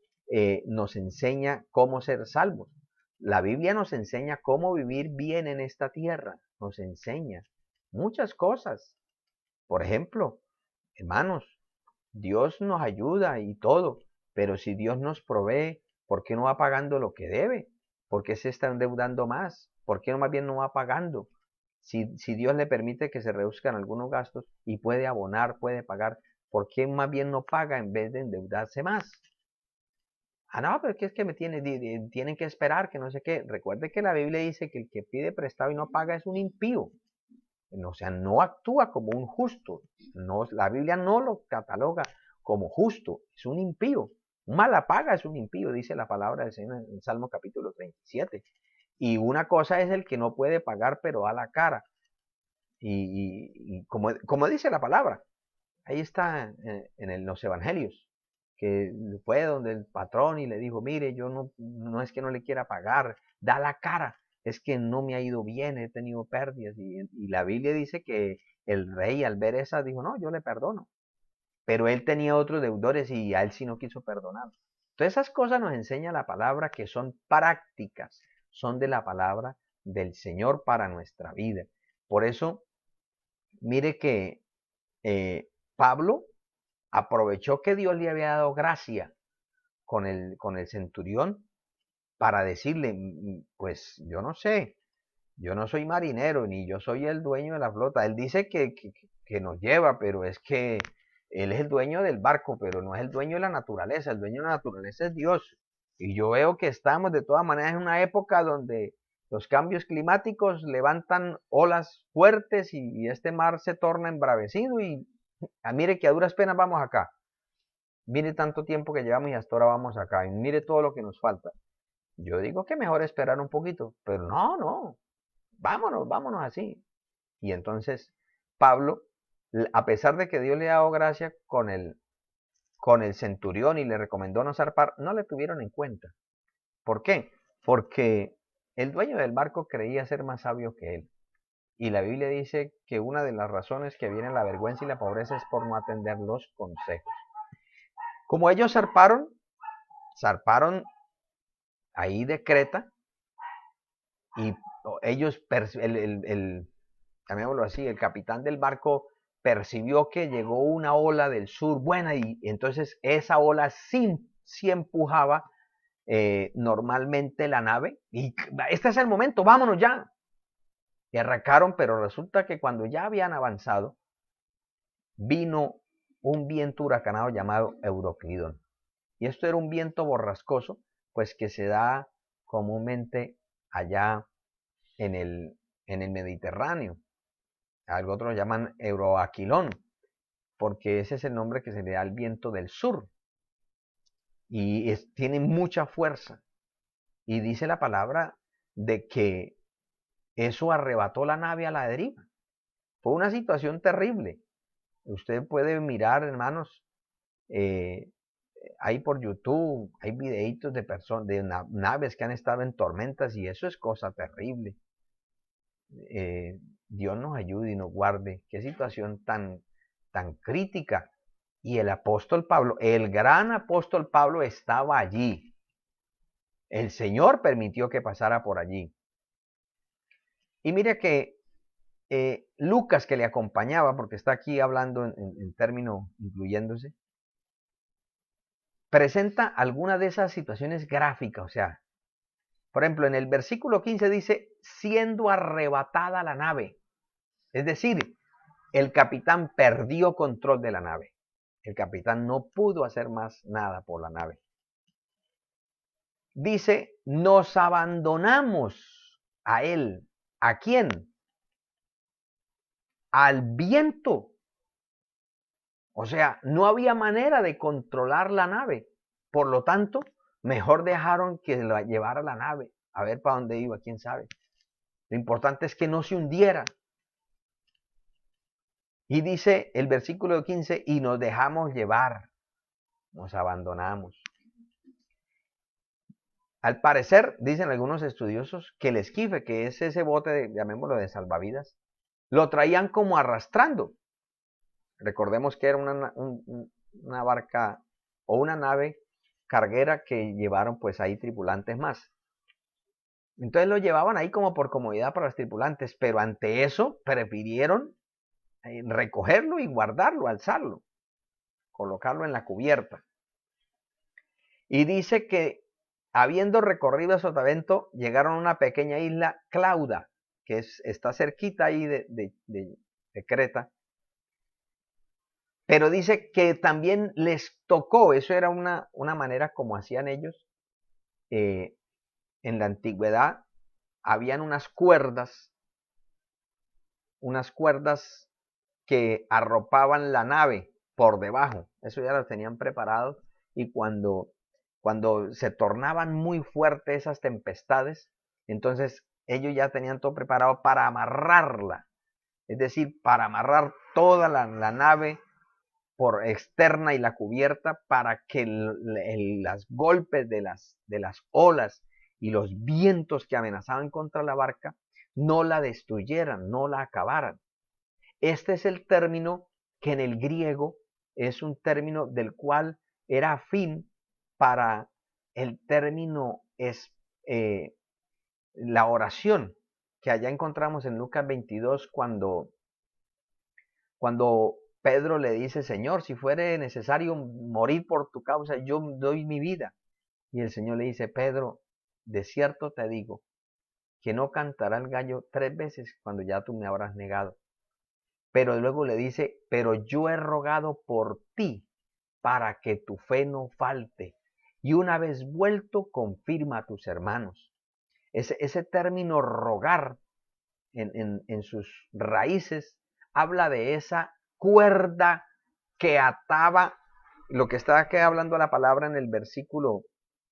nos enseña cómo ser salvos. La Biblia nos enseña cómo vivir bien en esta tierra. Nos enseña muchas cosas. Por ejemplo, hermanos, Dios nos ayuda y todo, pero si Dios nos provee, ¿por qué no va pagando lo que debe? ¿Por qué se está endeudando más? ¿Por qué no más bien no va pagando? Si Dios le permite que se reduzcan algunos gastos y puede abonar, puede pagar, ¿por qué más bien no paga en vez de endeudarse más? No, pero es que tienen que esperar, que no sé qué. Recuerde que la Biblia dice que el que pide prestado y no paga es un impío. O sea, no actúa como un justo. No, la Biblia no lo cataloga como justo, es un impío. Mala paga es un impío, dice la palabra del Señor en Salmo capítulo 37. Y una cosa es el que no puede pagar, pero a la cara. Y como dice la palabra, ahí está en los evangelios, que fue donde el patrón y le dijo, mire, yo no es que no le quiera pagar, da la cara, es que no me ha ido bien, he tenido pérdidas. Y la Biblia dice que el rey al ver esa dijo, no, yo le perdono. Pero él tenía otros deudores y a él sí no quiso perdonar. Todas esas cosas nos enseña la palabra que son prácticas, son de la palabra del Señor para nuestra vida. Por eso, mire que Pablo aprovechó que Dios le había dado gracia con el centurión para decirle, pues yo no sé, yo no soy marinero, ni yo soy el dueño de la flota. Él dice que nos lleva, pero es que Él es el dueño del barco, pero no es el dueño de la naturaleza. El dueño de la naturaleza es Dios. Y yo veo que estamos de todas maneras en una época donde los cambios climáticos levantan olas fuertes y este mar se torna embravecido y mire que a duras penas vamos acá. Mire tanto tiempo que llevamos y hasta ahora vamos acá. Y mire todo lo que nos falta. Yo digo que mejor esperar un poquito, pero no, vámonos así. Y entonces Pablo, a pesar de que Dios le ha dado gracia con el centurión y le recomendó no zarpar, no le tuvieron en cuenta. ¿Por qué? Porque el dueño del barco creía ser más sabio que él. Y la Biblia dice que una de las razones que viene la vergüenza y la pobreza es por no atender los consejos. Como ellos zarparon ahí de Creta y ellos, llamémoslo así, el capitán del barco percibió que llegó una ola del sur buena y entonces esa ola sí empujaba normalmente la nave y este es el momento, vámonos ya. Y arrancaron, pero resulta que cuando ya habían avanzado, vino un viento huracanado llamado Euroclidón. Y esto era un viento borrascoso, pues que se da comúnmente allá en el Mediterráneo. Algo otros llaman Euroaquilón, porque ese es el nombre que se le da al viento del sur. Y tiene mucha fuerza. Y dice la palabra de que eso arrebató la nave a la deriva. Fue una situación terrible. Usted puede mirar, hermanos, hay por YouTube, hay videitos de personas, de naves que han estado en tormentas y eso es cosa terrible. Dios nos ayude y nos guarde. Qué situación tan crítica. Y el apóstol Pablo, el gran apóstol Pablo estaba allí. El Señor permitió que pasara por allí. Y mire que Lucas, que le acompañaba, porque está aquí hablando en término incluyéndose, presenta alguna de esas situaciones gráficas. O sea, por ejemplo, en el versículo 15 dice, siendo arrebatada la nave. Es decir, el capitán perdió control de la nave. El capitán no pudo hacer más nada por la nave. Dice, nos abandonamos a él. ¿A quién? Al viento. O sea, no había manera de controlar la nave. Por lo tanto, mejor dejaron que la llevara la nave. A ver para dónde iba, quién sabe. Lo importante es que no se hundiera. Y dice el versículo 15, y nos dejamos llevar. Nos abandonamos. Al parecer, dicen algunos estudiosos, que el esquife, que es ese bote, llamémoslo de salvavidas, lo traían como arrastrando. Recordemos que era una barca o una nave carguera que llevaron pues ahí tripulantes más. Entonces lo llevaban ahí como por comodidad para los tripulantes, pero ante eso prefirieron recogerlo y guardarlo, alzarlo, colocarlo en la cubierta. Y dice que habiendo recorrido Sotavento, llegaron a una pequeña isla, Clauda, que está cerquita ahí de Creta. Pero dice que también les tocó, eso era una manera como hacían ellos. En la antigüedad habían unas cuerdas que arropaban la nave por debajo. Eso ya lo tenían preparado y cuando se tornaban muy fuertes esas tempestades, entonces ellos ya tenían todo preparado para amarrarla. Es decir, para amarrar toda la nave por externa y la cubierta para que los golpes de las olas y los vientos que amenazaban contra la barca no la destruyeran, no la acabaran. Este es el término que en el griego es un término del cual era afín para el término es la oración que allá encontramos en Lucas 22 cuando Pedro le dice, Señor, si fuere necesario morir por tu causa, yo doy mi vida. Y el Señor le dice, Pedro, de cierto te digo, que no cantará el gallo 3 veces cuando ya tú me habrás negado. pero luego le dice, pero yo he rogado por ti para que tu fe no falte. Y una vez vuelto, confirma a tus hermanos. Ese término rogar en sus raíces habla de esa cuerda que ataba, lo que está aquí hablando la palabra en el versículo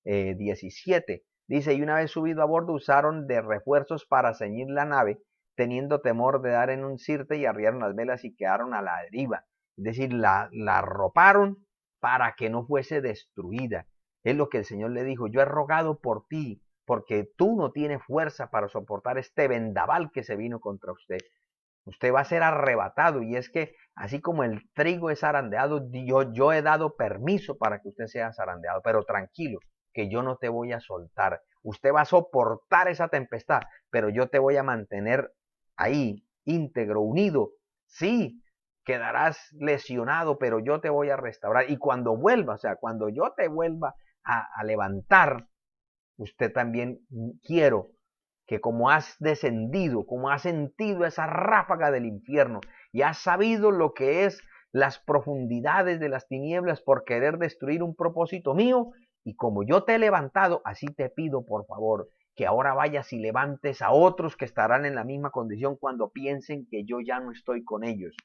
17. Dice, y una vez subido a bordo usaron de refuerzos para ceñir la nave, teniendo temor de dar en un sirte, y arriaron las velas y quedaron a la deriva. Es decir, la arroparon para que no fuese destruida. Es lo que el Señor le dijo, yo he rogado por ti, porque tú no tienes fuerza para soportar este vendaval que se vino contra usted. Usted va a ser arrebatado, y es que así como el trigo es zarandeado, yo he dado permiso para que usted sea zarandeado, pero tranquilo, que yo no te voy a soltar. Usted va a soportar esa tempestad, pero yo te voy a mantener ahí, íntegro, unido. Sí, quedarás lesionado, pero yo te voy a restaurar. Y cuando vuelva, o sea, cuando yo te vuelva a levantar, usted también quiero que como has descendido, como has sentido esa ráfaga del infierno y has sabido lo que es las profundidades de las tinieblas por querer destruir un propósito mío, y como yo te he levantado, así te pido por favor que ahora vayas y levantes a otros que estarán en la misma condición cuando piensen que yo ya no estoy con ellos.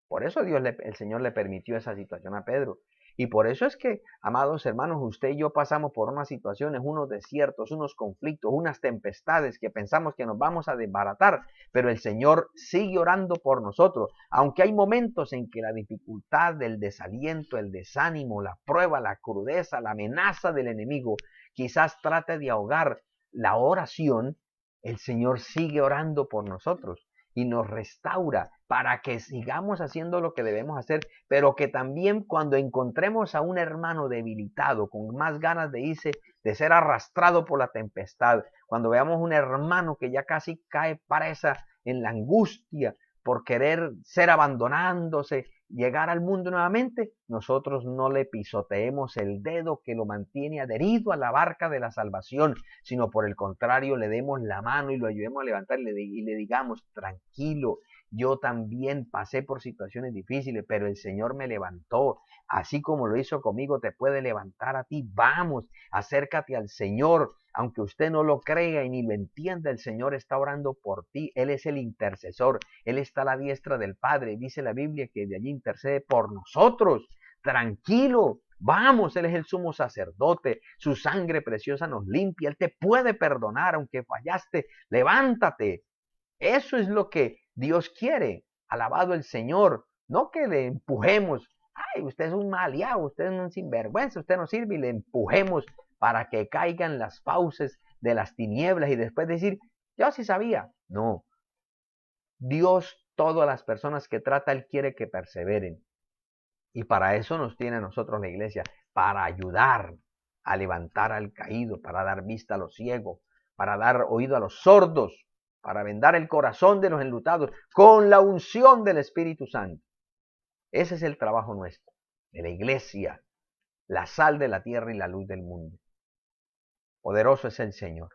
Por eso el Señor le permitió esa situación a Pedro. Y por eso es que, amados hermanos, usted y yo pasamos por unas situaciones, unos desiertos, unos conflictos, unas tempestades que pensamos que nos vamos a desbaratar, pero el Señor sigue orando por nosotros. Aunque hay momentos en que la dificultad, el desaliento, el desánimo, la prueba, la crudeza, la amenaza del enemigo quizás trate de ahogar la oración, el Señor sigue orando por nosotros y nos restaura para que sigamos haciendo lo que debemos hacer, pero que también cuando encontremos a un hermano debilitado, con más ganas de irse, de ser arrastrado por la tempestad, cuando veamos un hermano que ya casi cae presa en la angustia por querer ser abandonándose, llegar al mundo nuevamente, nosotros no le pisoteemos el dedo que lo mantiene adherido a la barca de la salvación, sino por el contrario le demos la mano y lo ayudemos a levantar y le digamos, tranquilo, yo también pasé por situaciones difíciles, pero el Señor me levantó. Así como lo hizo conmigo, te puede levantar a ti. Vamos, acércate al Señor. Aunque usted no lo crea y ni lo entienda, el Señor está orando por ti. Él es el intercesor. Él está a la diestra del Padre. Dice la Biblia que de allí intercede por nosotros. Tranquilo. Vamos, Él es el sumo sacerdote. Su sangre preciosa nos limpia. Él te puede perdonar aunque fallaste. Levántate. Eso es lo que Dios quiere. Alabado el Señor. No que le empujemos. Ay, usted es un maleado, usted es un sinvergüenza, usted no sirve, y le empujemos para que caigan las fauces de las tinieblas y después decir, yo sí sabía. No. Dios, todas las personas que trata, Él quiere que perseveren. Y para eso nos tiene a nosotros la iglesia, para ayudar a levantar al caído, para dar vista a los ciegos, para dar oído a los sordos, para vendar el corazón de los enlutados, con la unción del Espíritu Santo. Ese es el trabajo nuestro, de la iglesia, la sal de la tierra y la luz del mundo. Poderoso es el Señor.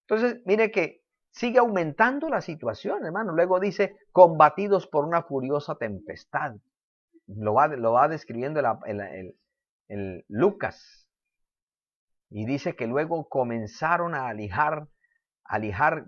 Entonces, mire que sigue aumentando la situación, hermano. Luego dice, combatidos por una furiosa tempestad. Lo va describiendo el Lucas. Y dice que luego comenzaron a alijar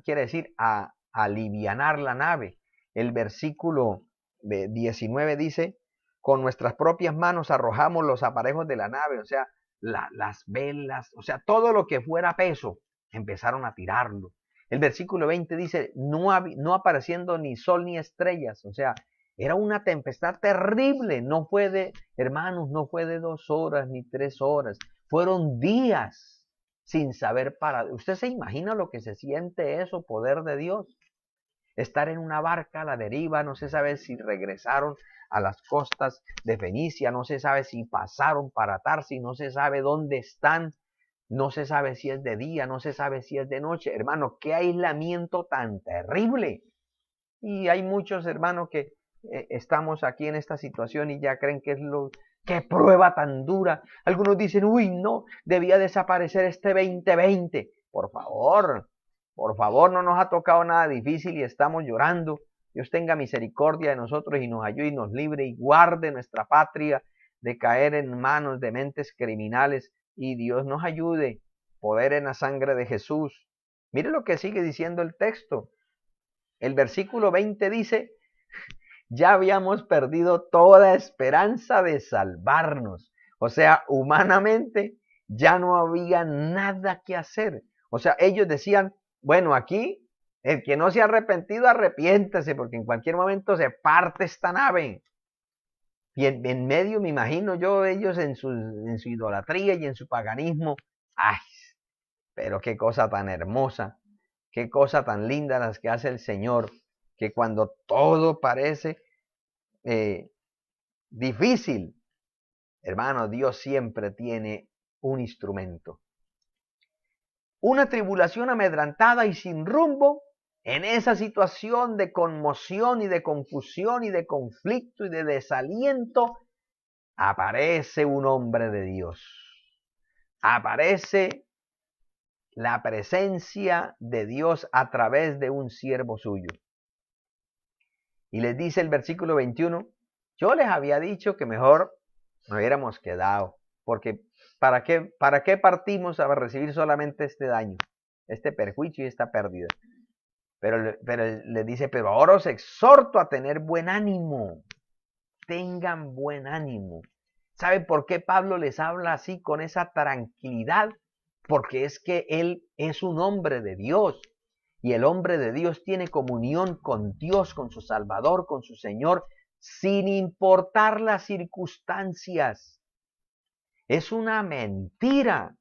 quiere decir a alivianar la nave. El versículo 19 dice, con nuestras propias manos arrojamos los aparejos de la nave, o sea, las velas, o sea, todo lo que fuera peso, empezaron a tirarlo. El versículo 20 dice, no apareciendo ni sol ni estrellas, o sea, era una tempestad terrible, no fue de, hermanos, no fue de 2 horas ni 3 horas, fueron días sin saber parar. ¿Usted se imagina lo que se siente eso, poder de Dios? Estar en una barca a la deriva, no se sabe si regresaron a las costas de Fenicia, no se sabe si pasaron para Tarsis, no se sabe dónde están, no se sabe si es de día, no se sabe si es de noche. Hermano, qué aislamiento tan terrible. Y hay muchos hermanos que estamos aquí en esta situación y ya creen que es qué prueba tan dura. Algunos dicen, uy, no, debía desaparecer este 2020. Por favor, no nos ha tocado nada difícil y estamos llorando. Dios tenga misericordia de nosotros y nos ayude y nos libre y guarde nuestra patria de caer en manos de mentes criminales, y Dios nos ayude. Poder en la sangre de Jesús. Mire lo que sigue diciendo el texto. El versículo 20 dice: ya habíamos perdido toda esperanza de salvarnos. O sea, humanamente ya no había nada que hacer. O sea, ellos decían, bueno, aquí el que no se ha arrepentido, arrepiéntase, porque en cualquier momento se parte esta nave. Y en medio, me imagino yo, ellos en su idolatría y en su paganismo. ¡Ay! Pero qué cosa tan hermosa, qué cosa tan linda las que hace el Señor, que cuando todo parece difícil, hermano, Dios siempre tiene un instrumento. Una tribulación amedrantada y sin rumbo, en esa situación de conmoción y de confusión y de conflicto y de desaliento, aparece un hombre de Dios. Aparece la presencia de Dios a través de un siervo suyo. Y les dice el versículo 21, yo les había dicho que mejor nos hubiéramos quedado, porque ¿para qué partimos a recibir solamente este daño, este perjuicio y esta pérdida? Pero les dice, pero ahora os exhorto a tener buen ánimo, tengan buen ánimo. ¿Sabe por qué Pablo les habla así con esa tranquilidad? Porque es que él es un hombre de Dios. Y el hombre de Dios tiene comunión con Dios, con su Salvador, con su Señor, sin importar las circunstancias. Es una mentira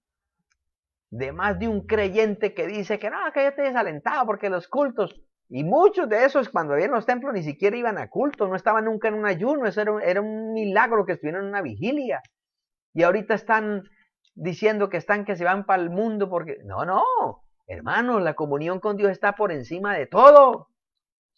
de más de un creyente que dice que no, que yo estoy desalentado porque los cultos, y muchos de esos cuando habían los templos ni siquiera iban a cultos, no estaban nunca en un ayuno, eso era un milagro que estuvieran en una vigilia. Y ahorita están diciendo que se van para el mundo porque... No, hermanos, la comunión con Dios está por encima de todo.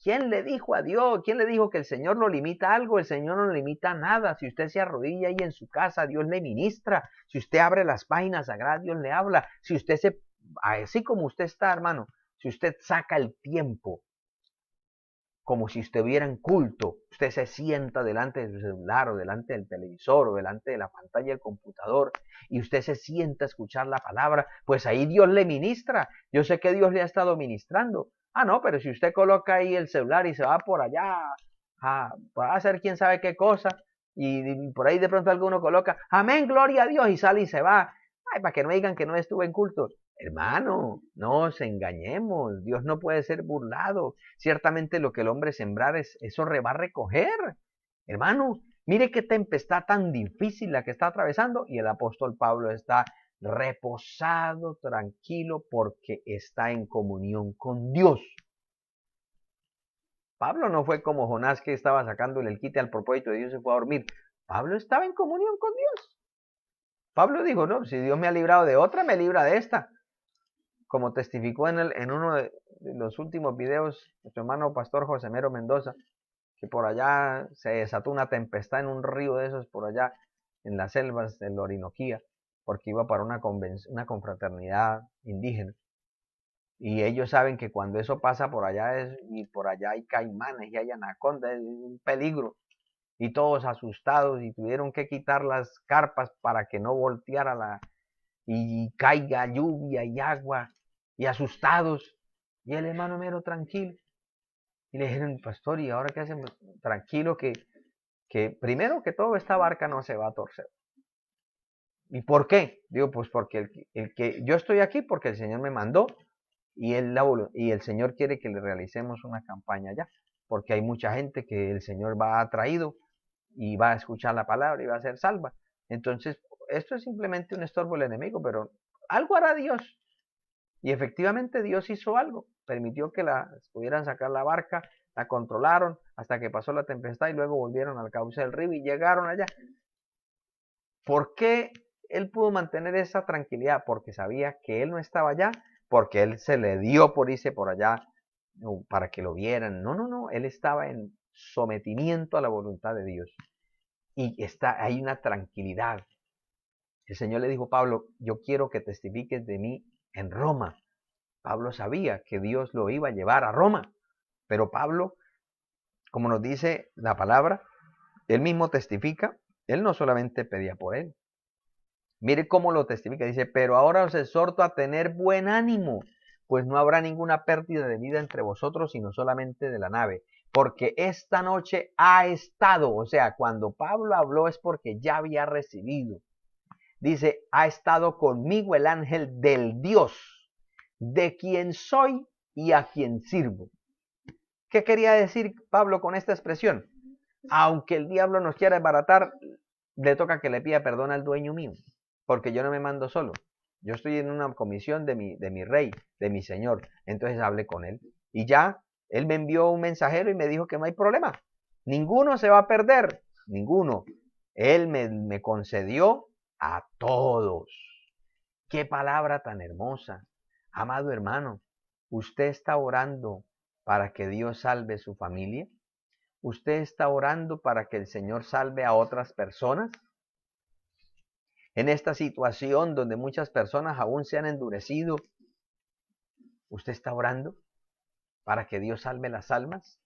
¿Quién le dijo a Dios? ¿Quién le dijo que el Señor lo limita a algo? El Señor no limita nada. Si usted se arrodilla ahí en su casa, Dios le ministra. Si usted abre las páginas sagradas, Dios le habla. Si usted así como usted está, hermano, si usted saca el tiempo, como si estuviera en culto, usted se sienta delante del celular o delante del televisor o delante de la pantalla del computador y usted se sienta a escuchar la palabra, pues ahí Dios le ministra. Yo sé que Dios le ha estado ministrando. Ah, no, pero si usted coloca ahí el celular y se va por allá a hacer quién sabe qué cosa, y por ahí de pronto alguno coloca, amén, gloria a Dios, y sale y se va. Ay, para que no digan que no estuve en culto. Hermano, no nos engañemos, Dios no puede ser burlado. Ciertamente lo que el hombre sembrar, eso va a recoger. Hermano, mire qué tempestad tan difícil la que está atravesando, y el apóstol Pablo está reposado, tranquilo, porque está en comunión con Dios. Pablo no fue como Jonás, que estaba sacándole el quite al propósito de Dios y se fue a dormir. Pablo estaba en comunión con Dios. Pablo dijo, no, si Dios me ha librado de otra, me libra de esta. Como testificó en uno de los últimos videos nuestro hermano pastor José Mero Mendoza, que por allá se desató una tempestad en un río de esos por allá en las selvas de la Orinoquía, porque iba para una confraternidad indígena. Y ellos saben que cuando eso pasa por allá, y por allá hay caimanes y hay anacondas, es un peligro. Y todos asustados, y tuvieron que quitar las carpas para que no volteara y caiga lluvia y agua, y asustados. Y el hermano Mero tranquilo. Y le dijeron, pastor, ¿y ahora qué hacemos? Tranquilo, que primero que todo esta barca no se va a torcer. ¿Y por qué? Digo, pues porque el que yo estoy aquí porque el Señor me mandó, y el Señor quiere que le realicemos una campaña allá, porque hay mucha gente que el Señor va a traído y va a escuchar la palabra y va a ser salva. Entonces, esto es simplemente un estorbo del enemigo, pero algo hará Dios. Y efectivamente Dios hizo algo, permitió que pudieran sacar la barca, la controlaron hasta que pasó la tempestad y luego volvieron al cauce del río y llegaron allá. ¿Por qué él pudo mantener esa tranquilidad? Porque sabía que él no estaba allá, porque él se le dio por irse por allá para que lo vieran. No, él estaba en sometimiento a la voluntad de Dios. Y hay una tranquilidad. El Señor le dijo a Pablo, yo quiero que testifiques de mí en Roma. Pablo sabía que Dios lo iba a llevar a Roma, pero Pablo Como nos dice la palabra, él mismo testifica, él no solamente pedía por él. Mire cómo lo testifica, dice, pero ahora os exhorto a tener buen ánimo, pues no habrá ninguna pérdida de vida entre vosotros, sino solamente de la nave. Porque esta noche ha estado, o sea, cuando Pablo habló es porque ya había recibido. Dice, ha estado conmigo el ángel del Dios, de quien soy y a quien sirvo. ¿Qué quería decir Pablo con esta expresión? Aunque el diablo nos quiera desbaratar, le toca que le pida perdón al dueño mío, porque yo no me mando solo. Yo estoy en una comisión de mi rey, de mi señor. Entonces hablé con él. Y ya, él me envió un mensajero y me dijo que no hay problema. Ninguno se va a perder, ninguno. Él me concedió a todos. Qué palabra tan hermosa. Amado hermano, ¿usted está orando para que Dios salve su familia? ¿Usted está orando para que el Señor salve a otras personas? En esta situación donde muchas personas aún se han endurecido, ¿usted está orando para que Dios salve las almas?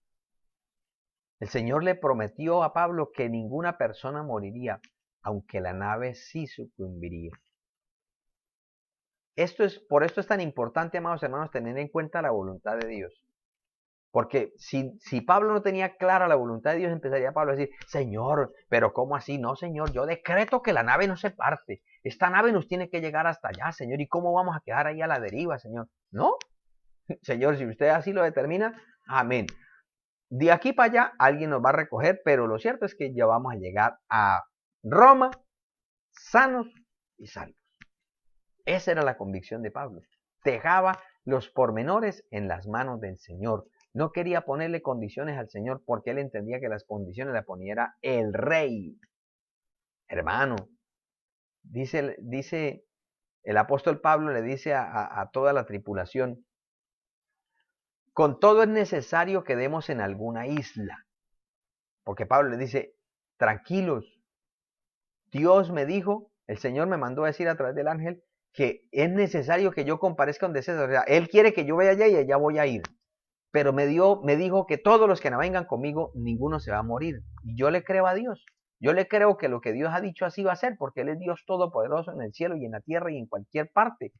El Señor le prometió a Pablo que ninguna persona moriría, aunque la nave sí sucumbiría. Por esto es tan importante, amados hermanos, tener en cuenta la voluntad de Dios. Porque si Pablo no tenía clara la voluntad de Dios, empezaría Pablo a decir, Señor, pero ¿cómo así? No, Señor, yo decreto que la nave no se parte. Esta nave nos tiene que llegar hasta allá, Señor. ¿Y cómo vamos a quedar ahí a la deriva, Señor? No, Señor, si usted así lo determina, amén. De aquí para allá alguien nos va a recoger, pero lo cierto es que ya vamos a llegar a Roma sanos y salvos. Esa era la convicción de Pablo. Dejaba los pormenores en las manos del Señor. No quería ponerle condiciones al Señor porque él entendía que las condiciones las ponía el rey. Hermano, dice el apóstol Pablo, le dice a toda la tripulación, con todo es necesario que demos en alguna isla. Porque Pablo le dice, tranquilos, Dios me dijo, el Señor me mandó a decir a través del ángel, que es necesario que yo comparezca donde César. O sea, él quiere que yo vaya allá y allá voy a ir. Pero me dijo que todos los que no vengan conmigo, ninguno se va a morir. Y yo le creo a Dios. Yo le creo que lo que Dios ha dicho así va a ser, porque Él es Dios todopoderoso en el cielo y en la tierra y en cualquier parte.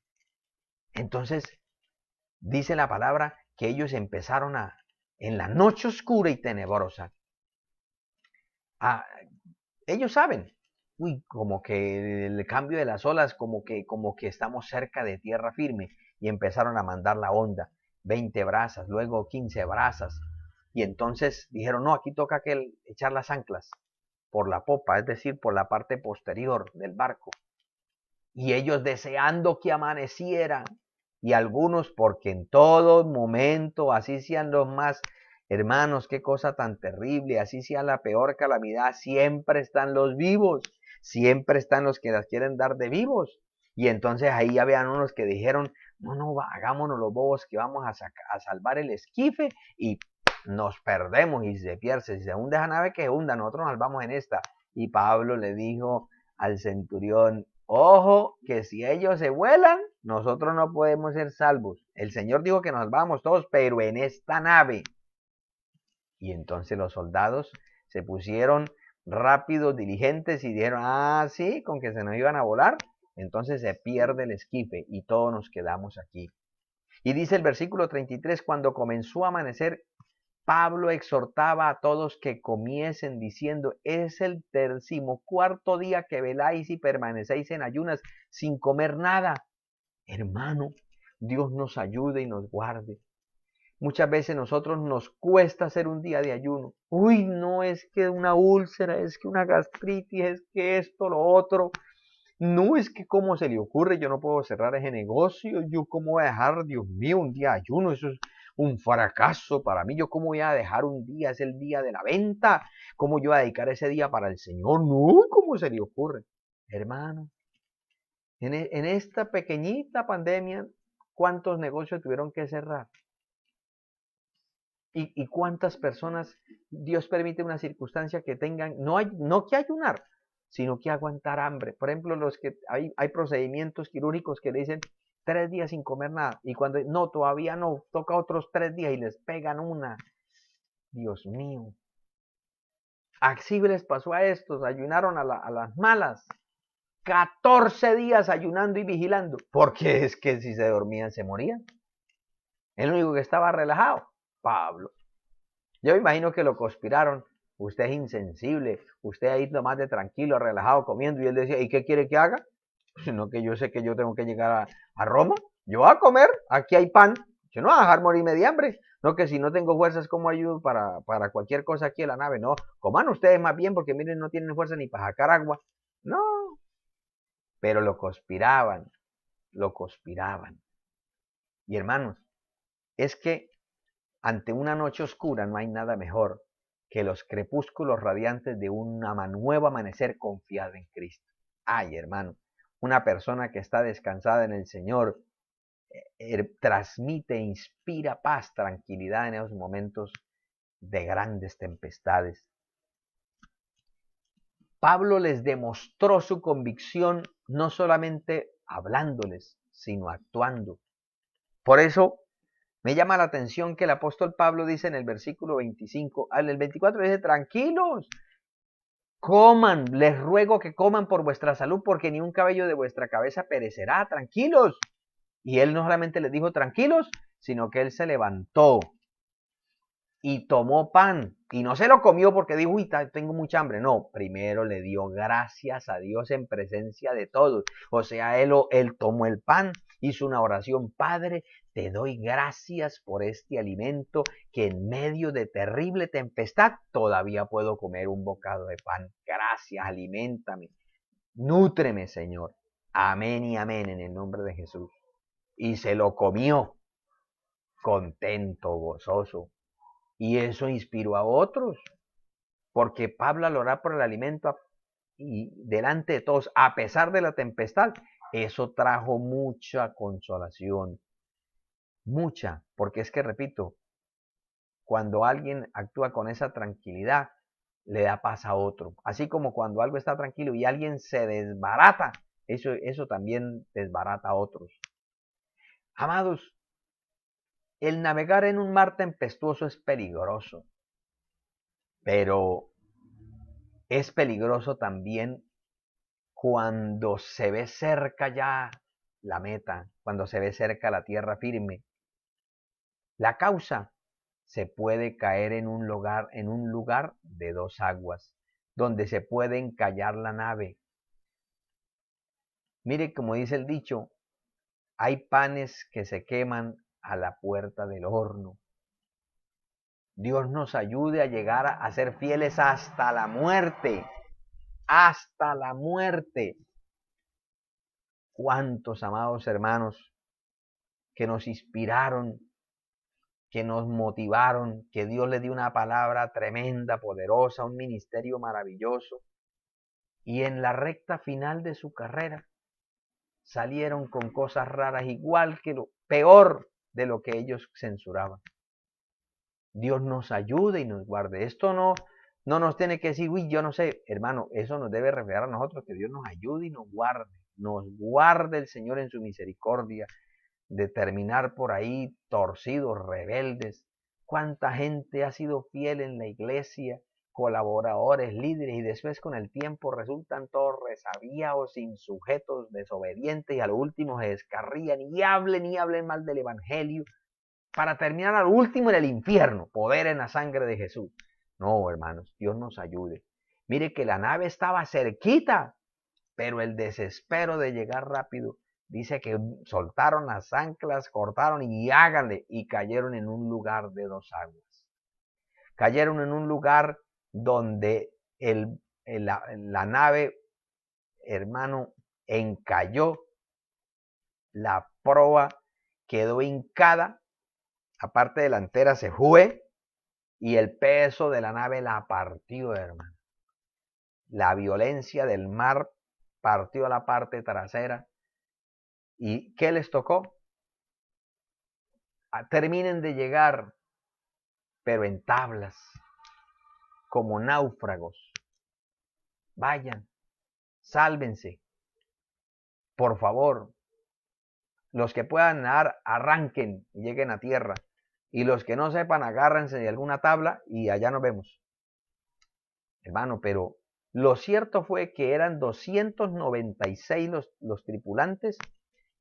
Entonces, dice la palabra que ellos empezaron en la noche oscura y tenebrosa, ellos saben, uy, como que el cambio de las olas, como que estamos cerca de tierra firme, y empezaron a mandar la onda, 20 brazas, luego 15 brazas, y entonces dijeron, no, aquí toca que echar las anclas por la popa, es decir, por la parte posterior del barco, y ellos deseando que amaneciera, y algunos porque en todo momento, así sean los más hermanos, qué cosa tan terrible, así sea la peor calamidad, siempre están los vivos, siempre están los que las quieren dar de vivos. Y entonces ahí habían unos que dijeron, no, hagámonos los bobos que vamos a salvar el esquife y nos perdemos y se pierde, si se hunde esa nave que hunda, nosotros nos vamos en esta. Y Pablo le dijo al centurión, ojo, que si ellos se vuelan, nosotros no podemos ser salvos. El Señor dijo que nos vamos todos, pero en esta nave. Y entonces los soldados se pusieron rápidos, diligentes y dijeron, sí, con que se nos iban a volar, entonces se pierde el esquife y todos nos quedamos aquí. Y dice el versículo 33, cuando comenzó a amanecer, Pablo exhortaba a todos que comiesen diciendo, es el 14º día que veláis y permanecéis en ayunas sin comer nada. Hermano, Dios nos ayude y nos guarde. Muchas veces nosotros nos cuesta hacer un día de ayuno. Uy, no, es que una úlcera, es que una gastritis, es que esto, lo otro. No, es que cómo se le ocurre, yo no puedo cerrar ese negocio, yo cómo voy a dejar, Dios mío, un día de ayuno, eso es un fracaso para mí, yo cómo voy a dejar un día, es el día de la venta, cómo yo voy a dedicar ese día para el Señor, no, cómo se le ocurre. Hermano, en esta pequeñita pandemia, ¿cuántos negocios tuvieron que cerrar? ¿Y cuántas personas Dios permite una circunstancia que tengan, no que ayunar, sino que aguantar hambre? Por ejemplo, hay procedimientos quirúrgicos que le dicen 3 días sin comer nada, y cuando no, todavía no, toca otros 3 días y les pegan una. Dios mío. Así les pasó a estos, ayunaron a las malas. 14 días ayunando y vigilando, porque es que si se dormían se morían. El único que estaba relajado, Pablo. Yo me imagino que lo conspiraron. Usted es insensible, usted ahí nomás de tranquilo, relajado, comiendo. Y él decía, ¿y qué quiere que haga? Sino que yo sé que yo tengo que llegar a Roma. Yo voy a comer, aquí hay pan. Yo no voy a dejar morirme de hambre. No, que si no tengo fuerzas, ¿cómo ayudo para cualquier cosa aquí en la nave? No, coman ustedes más bien porque miren, no tienen fuerza ni para sacar agua. No, pero lo conspiraban, lo conspiraban. Y hermanos, es que ante una noche oscura no hay nada mejor que los crepúsculos radiantes de un nuevo amanecer confiado en Cristo. Ay, hermano, una persona que está descansada en el Señor transmite, inspira paz, tranquilidad en esos momentos de grandes tempestades. Pablo les demostró su convicción no solamente hablándoles, sino actuando. Por eso me llama la atención que el apóstol Pablo dice en el versículo 25, en el 24 dice, tranquilos, coman, les ruego que coman por vuestra salud, porque ni un cabello de vuestra cabeza perecerá, tranquilos. Y él no solamente les dijo tranquilos, sino que él se levantó y tomó pan. Y no se lo comió porque dijo, uy, tengo mucha hambre. No, primero le dio gracias a Dios en presencia de todos. O sea, él tomó el pan, hizo una oración, Padre, te doy gracias por este alimento que en medio de terrible tempestad todavía puedo comer un bocado de pan. Gracias, aliméntame. Nútreme, Señor. Amén y amén en el nombre de Jesús. Y se lo comió contento, gozoso. Y eso inspiró a otros, porque Pablo al orar por el alimento y delante de todos, a pesar de la tempestad, eso trajo mucha consolación, mucha, porque es que, repito, cuando alguien actúa con esa tranquilidad, le da paz a otro. Así como cuando algo está tranquilo y alguien se desbarata, eso también desbarata a otros. Amados, el navegar en un mar tempestuoso es peligroso, pero es peligroso también cuando se ve cerca ya la meta, cuando se ve cerca la tierra firme. La causa se puede caer en un lugar de dos aguas, donde se puede encallar la nave. Mire, como dice el dicho, hay panes que se queman a la puerta del horno. Dios nos ayude a llegar a ser fieles hasta la muerte. Hasta la muerte. Cuántos amados hermanos que nos inspiraron, que nos motivaron, que Dios le dio una palabra tremenda, poderosa, un ministerio maravilloso. Y en la recta final de su carrera salieron con cosas raras, igual que lo peor de lo que ellos censuraban. Dios nos ayude y nos guarde. Esto no nos tiene que decir, uy, yo no sé, hermano, eso nos debe reflejar a nosotros, que Dios nos ayude y nos guarde el Señor en su misericordia, de terminar por ahí torcidos, rebeldes. Cuánta gente ha sido fiel en la iglesia, colaboradores, líderes, y después con el tiempo resultan todos resabiados, insujetos, desobedientes, y a lo último se descarrían y hablen mal del evangelio, para terminar al último en el infierno, poder en la sangre de Jesús. No, hermanos, Dios nos ayude. Mire que la nave estaba cerquita, pero el desespero de llegar rápido, dice que soltaron las anclas, cortaron y háganle, y cayeron en un lugar de dos aguas. Cayeron en un lugar donde la nave, hermano, encalló, la proa quedó hincada, la parte delantera se fue y el peso de la nave la partió, hermano. La violencia del mar partió la parte trasera. ¿Y qué les tocó? Terminen de llegar, pero en tablas, como náufragos. Vayan, sálvense. Por favor, los que puedan nadar, arranquen y lleguen a tierra. Y los que no sepan, agárrense de alguna tabla y allá nos vemos. Hermano, pero lo cierto fue que eran 296 los tripulantes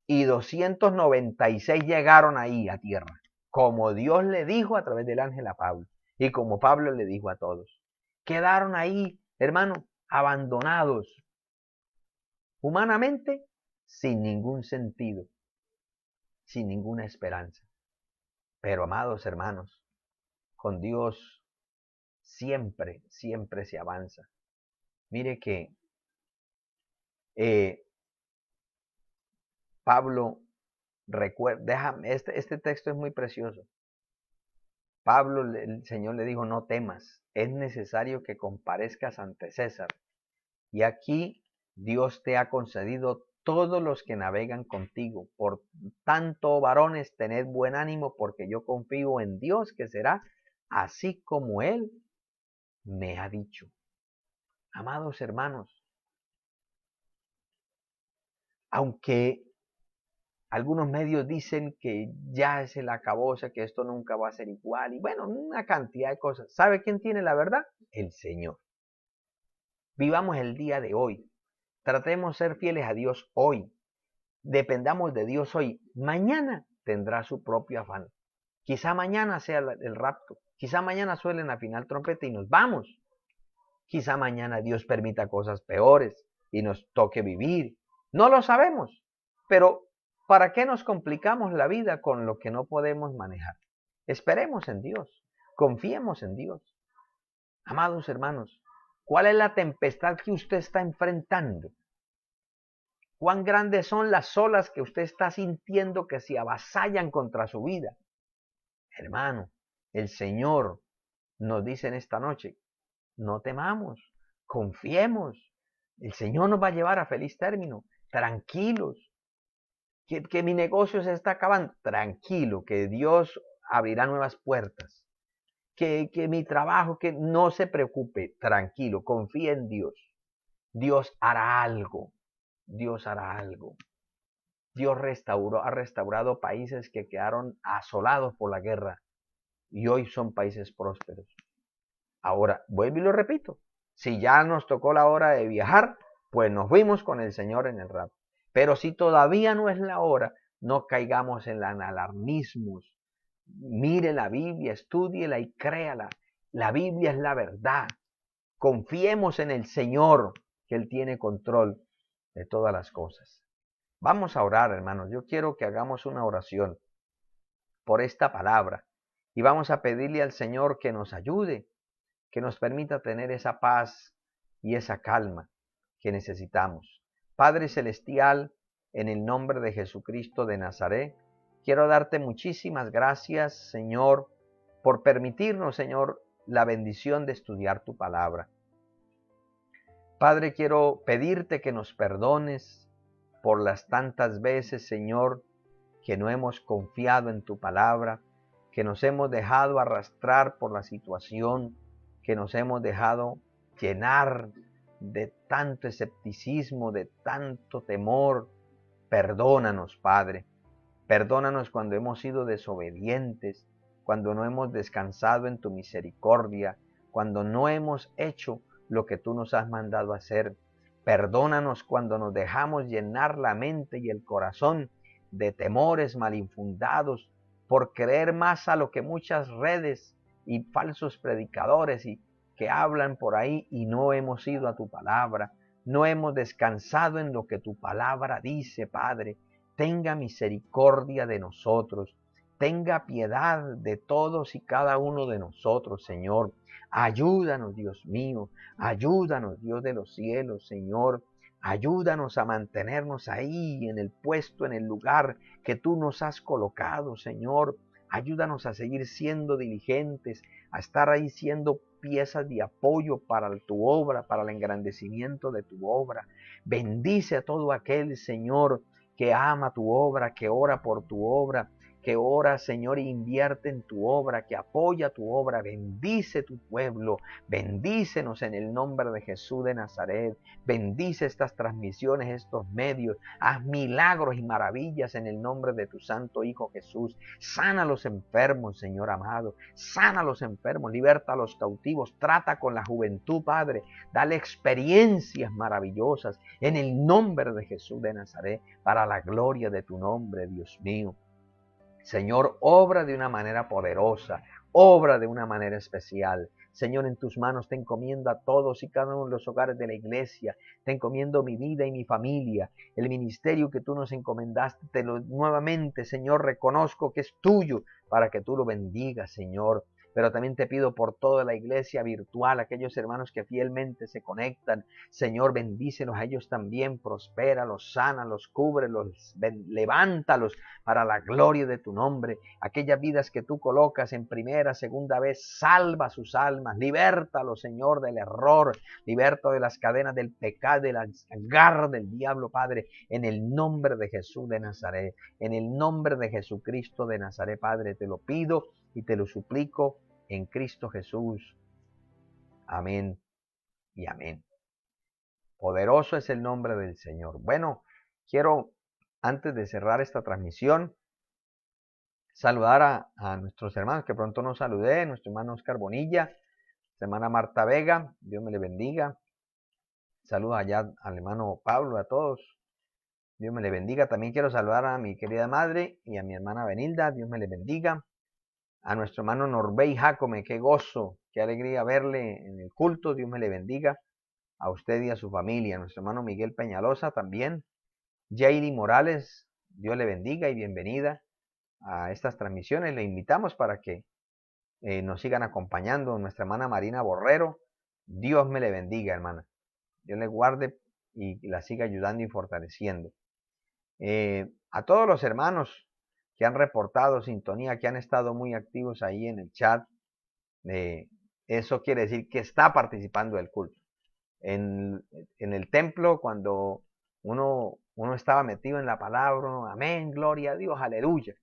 y 296 llegaron ahí a tierra, como Dios le dijo a través del ángel a Pablo y como Pablo le dijo a todos. Quedaron ahí, hermano, abandonados, humanamente, sin ningún sentido, sin ninguna esperanza. Pero, amados hermanos, con Dios siempre, siempre se avanza. Mire que Pablo recuerda, este texto es muy precioso. Pablo, el Señor le dijo, no temas, es necesario que comparezcas ante César. Y aquí Dios te ha concedido todos los que navegan contigo. Por tanto, varones, tened buen ánimo, porque yo confío en Dios que será así como Él me ha dicho. Amados hermanos, aunque algunos medios dicen que ya es el acabose, que esto nunca va a ser igual, y bueno, una cantidad de cosas. ¿Sabe quién tiene la verdad? El Señor. Vivamos el día de hoy. Tratemos de ser fieles a Dios hoy. Dependamos de Dios hoy. Mañana tendrá su propio afán. Quizá mañana sea el rapto. Quizá mañana suene la final trompeta y nos vamos. Quizá mañana Dios permita cosas peores y nos toque vivir. No lo sabemos. Pero ¿para qué nos complicamos la vida con lo que no podemos manejar? Esperemos en Dios. Confiemos en Dios. Amados hermanos, ¿cuál es la tempestad que usted está enfrentando? ¿Cuán grandes son las olas que usted está sintiendo que se avasallan contra su vida? Hermano, el Señor nos dice en esta noche, no temamos, confiemos. El Señor nos va a llevar a feliz término. Tranquilos. Que mi negocio se está acabando. Tranquilo, que Dios abrirá nuevas puertas. Que mi trabajo, que no se preocupe. Tranquilo, confía en Dios. Dios hará algo. Dios hará algo. Dios ha restaurado países que quedaron asolados por la guerra y hoy son países prósperos. Ahora, vuelvo y lo repito, si ya nos tocó la hora de viajar, pues nos fuimos con el Señor en el rapto. Pero si todavía no es la hora, no caigamos en alarmismos. Mire la Biblia, estúdiela y créala. La Biblia es la verdad. Confiemos en el Señor, que Él tiene control de todas las cosas. Vamos a orar, hermanos. Yo quiero que hagamos una oración por esta palabra y vamos a pedirle al Señor que nos ayude, que nos permita tener esa paz y esa calma que necesitamos. Padre Celestial, en el nombre de Jesucristo de Nazaret, quiero darte muchísimas gracias, Señor, por permitirnos, Señor, la bendición de estudiar tu palabra. Padre, quiero pedirte que nos perdones por las tantas veces, Señor, que no hemos confiado en tu palabra, que nos hemos dejado arrastrar por la situación, que nos hemos dejado llenar de tanto escepticismo, de tanto temor. Perdónanos, Padre. Perdónanos cuando hemos sido desobedientes, cuando no hemos descansado en tu misericordia, cuando no hemos hecho lo que tú nos has mandado hacer. Perdónanos cuando nos dejamos llenar la mente y el corazón de temores malinfundados por creer más a lo que muchas redes y falsos predicadores y que hablan por ahí y no hemos ido a tu palabra, no hemos descansado en lo que tu palabra dice, Padre. Tenga misericordia de nosotros, tenga piedad de todos y cada uno de nosotros, Señor. Ayúdanos, Dios mío, ayúdanos, Dios de los cielos, Señor. Ayúdanos a mantenernos ahí en el puesto, en el lugar que tú nos has colocado, Señor. Ayúdanos a seguir siendo diligentes, a estar ahí siendo piezas de apoyo para tu obra, para el engrandecimiento de tu obra. Bendice a todo aquel, Señor, que ama tu obra, que ora por tu obra, que ora, Señor, e invierte en tu obra, que apoya tu obra. Bendice tu pueblo, bendícenos en el nombre de Jesús de Nazaret. Bendice estas transmisiones, estos medios. Haz milagros y maravillas en el nombre de tu santo Hijo Jesús. Sana a los enfermos, Señor amado. Sana a los enfermos, liberta a los cautivos. Trata con la juventud, Padre. Dale experiencias maravillosas en el nombre de Jesús de Nazaret, para la gloria de tu nombre, Dios mío. Señor, obra de una manera poderosa, obra de una manera especial. Señor, en tus manos te encomiendo a todos y cada uno de los hogares de la iglesia. Te encomiendo mi vida y mi familia, el ministerio que tú nos encomendaste. Nuevamente, Señor, reconozco que es tuyo para que tú lo bendigas, Señor. Pero también te pido por toda la iglesia virtual, aquellos hermanos que fielmente se conectan. Señor, bendícelos a ellos también, prospéralos, sánalos, cúbrelos, levántalos para la gloria de tu nombre. Aquellas vidas que tú colocas en primera, segunda vez, salva sus almas, libértalos, Señor, del error, liberta de las cadenas del pecado, de las garras del diablo, Padre, en el nombre de Jesús de Nazaret, en el nombre de Jesucristo de Nazaret, Padre, te lo pido y te lo suplico en Cristo Jesús. Amén y amén. Poderoso es el nombre del Señor. Bueno, quiero, antes de cerrar esta transmisión, saludar a nuestros hermanos que pronto nos saludé, nuestro hermano Oscar Bonilla, nuestra hermana Marta Vega, Dios me le bendiga. Saludos allá al hermano Pablo, a todos. Dios me le bendiga. También quiero saludar a mi querida madre y a mi hermana Benilda, Dios me le bendiga. A nuestro hermano Norbey Jacome, qué gozo, qué alegría verle en el culto, Dios me le bendiga. A usted y a su familia. A nuestro hermano Miguel Peñalosa también. Jairi Morales, Dios le bendiga y bienvenida a estas transmisiones. Le invitamos para que nos sigan acompañando. Nuestra hermana Marina Borrero, Dios me le bendiga, hermana. Dios le guarde y la siga ayudando y fortaleciendo. A todos los hermanos que han reportado sintonía, que han estado muy activos ahí en el chat, eso quiere decir que está participando del culto. En el templo, cuando uno estaba metido en la palabra, amén, gloria a Dios, aleluya.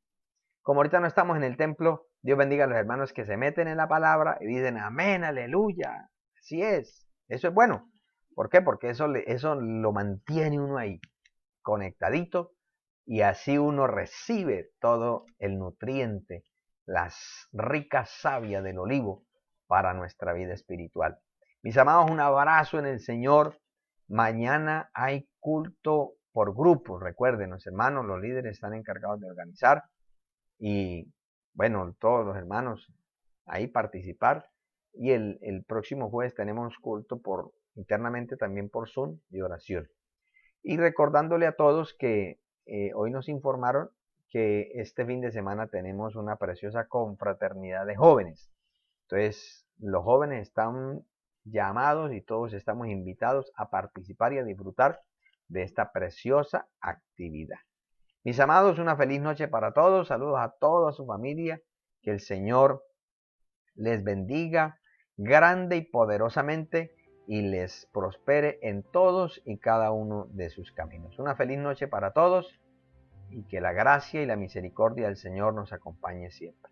Como ahorita no estamos en el templo, Dios bendiga a los hermanos que se meten en la palabra y dicen amén, aleluya. Así es. Eso es bueno. ¿Por qué? Porque eso lo mantiene uno ahí, conectadito, y así uno recibe todo el nutriente, las ricas savia del olivo para nuestra vida espiritual. Mis amados, un abrazo en el Señor. Mañana hay culto por grupos. Recuerden, los hermanos, los líderes están encargados de organizar. Y bueno, todos los hermanos ahí participar. Y el próximo jueves tenemos culto internamente también por Zoom y oración. Y recordándole a todos que hoy nos informaron que este fin de semana tenemos una preciosa confraternidad de jóvenes. Entonces, los jóvenes están llamados y todos estamos invitados a participar y a disfrutar de esta preciosa actividad. Mis amados, una feliz noche para todos. Saludos a toda su familia. Que el Señor les bendiga grande y poderosamente y les prospere en todos y cada uno de sus caminos. Una feliz noche para todos y que la gracia y la misericordia del Señor nos acompañe siempre.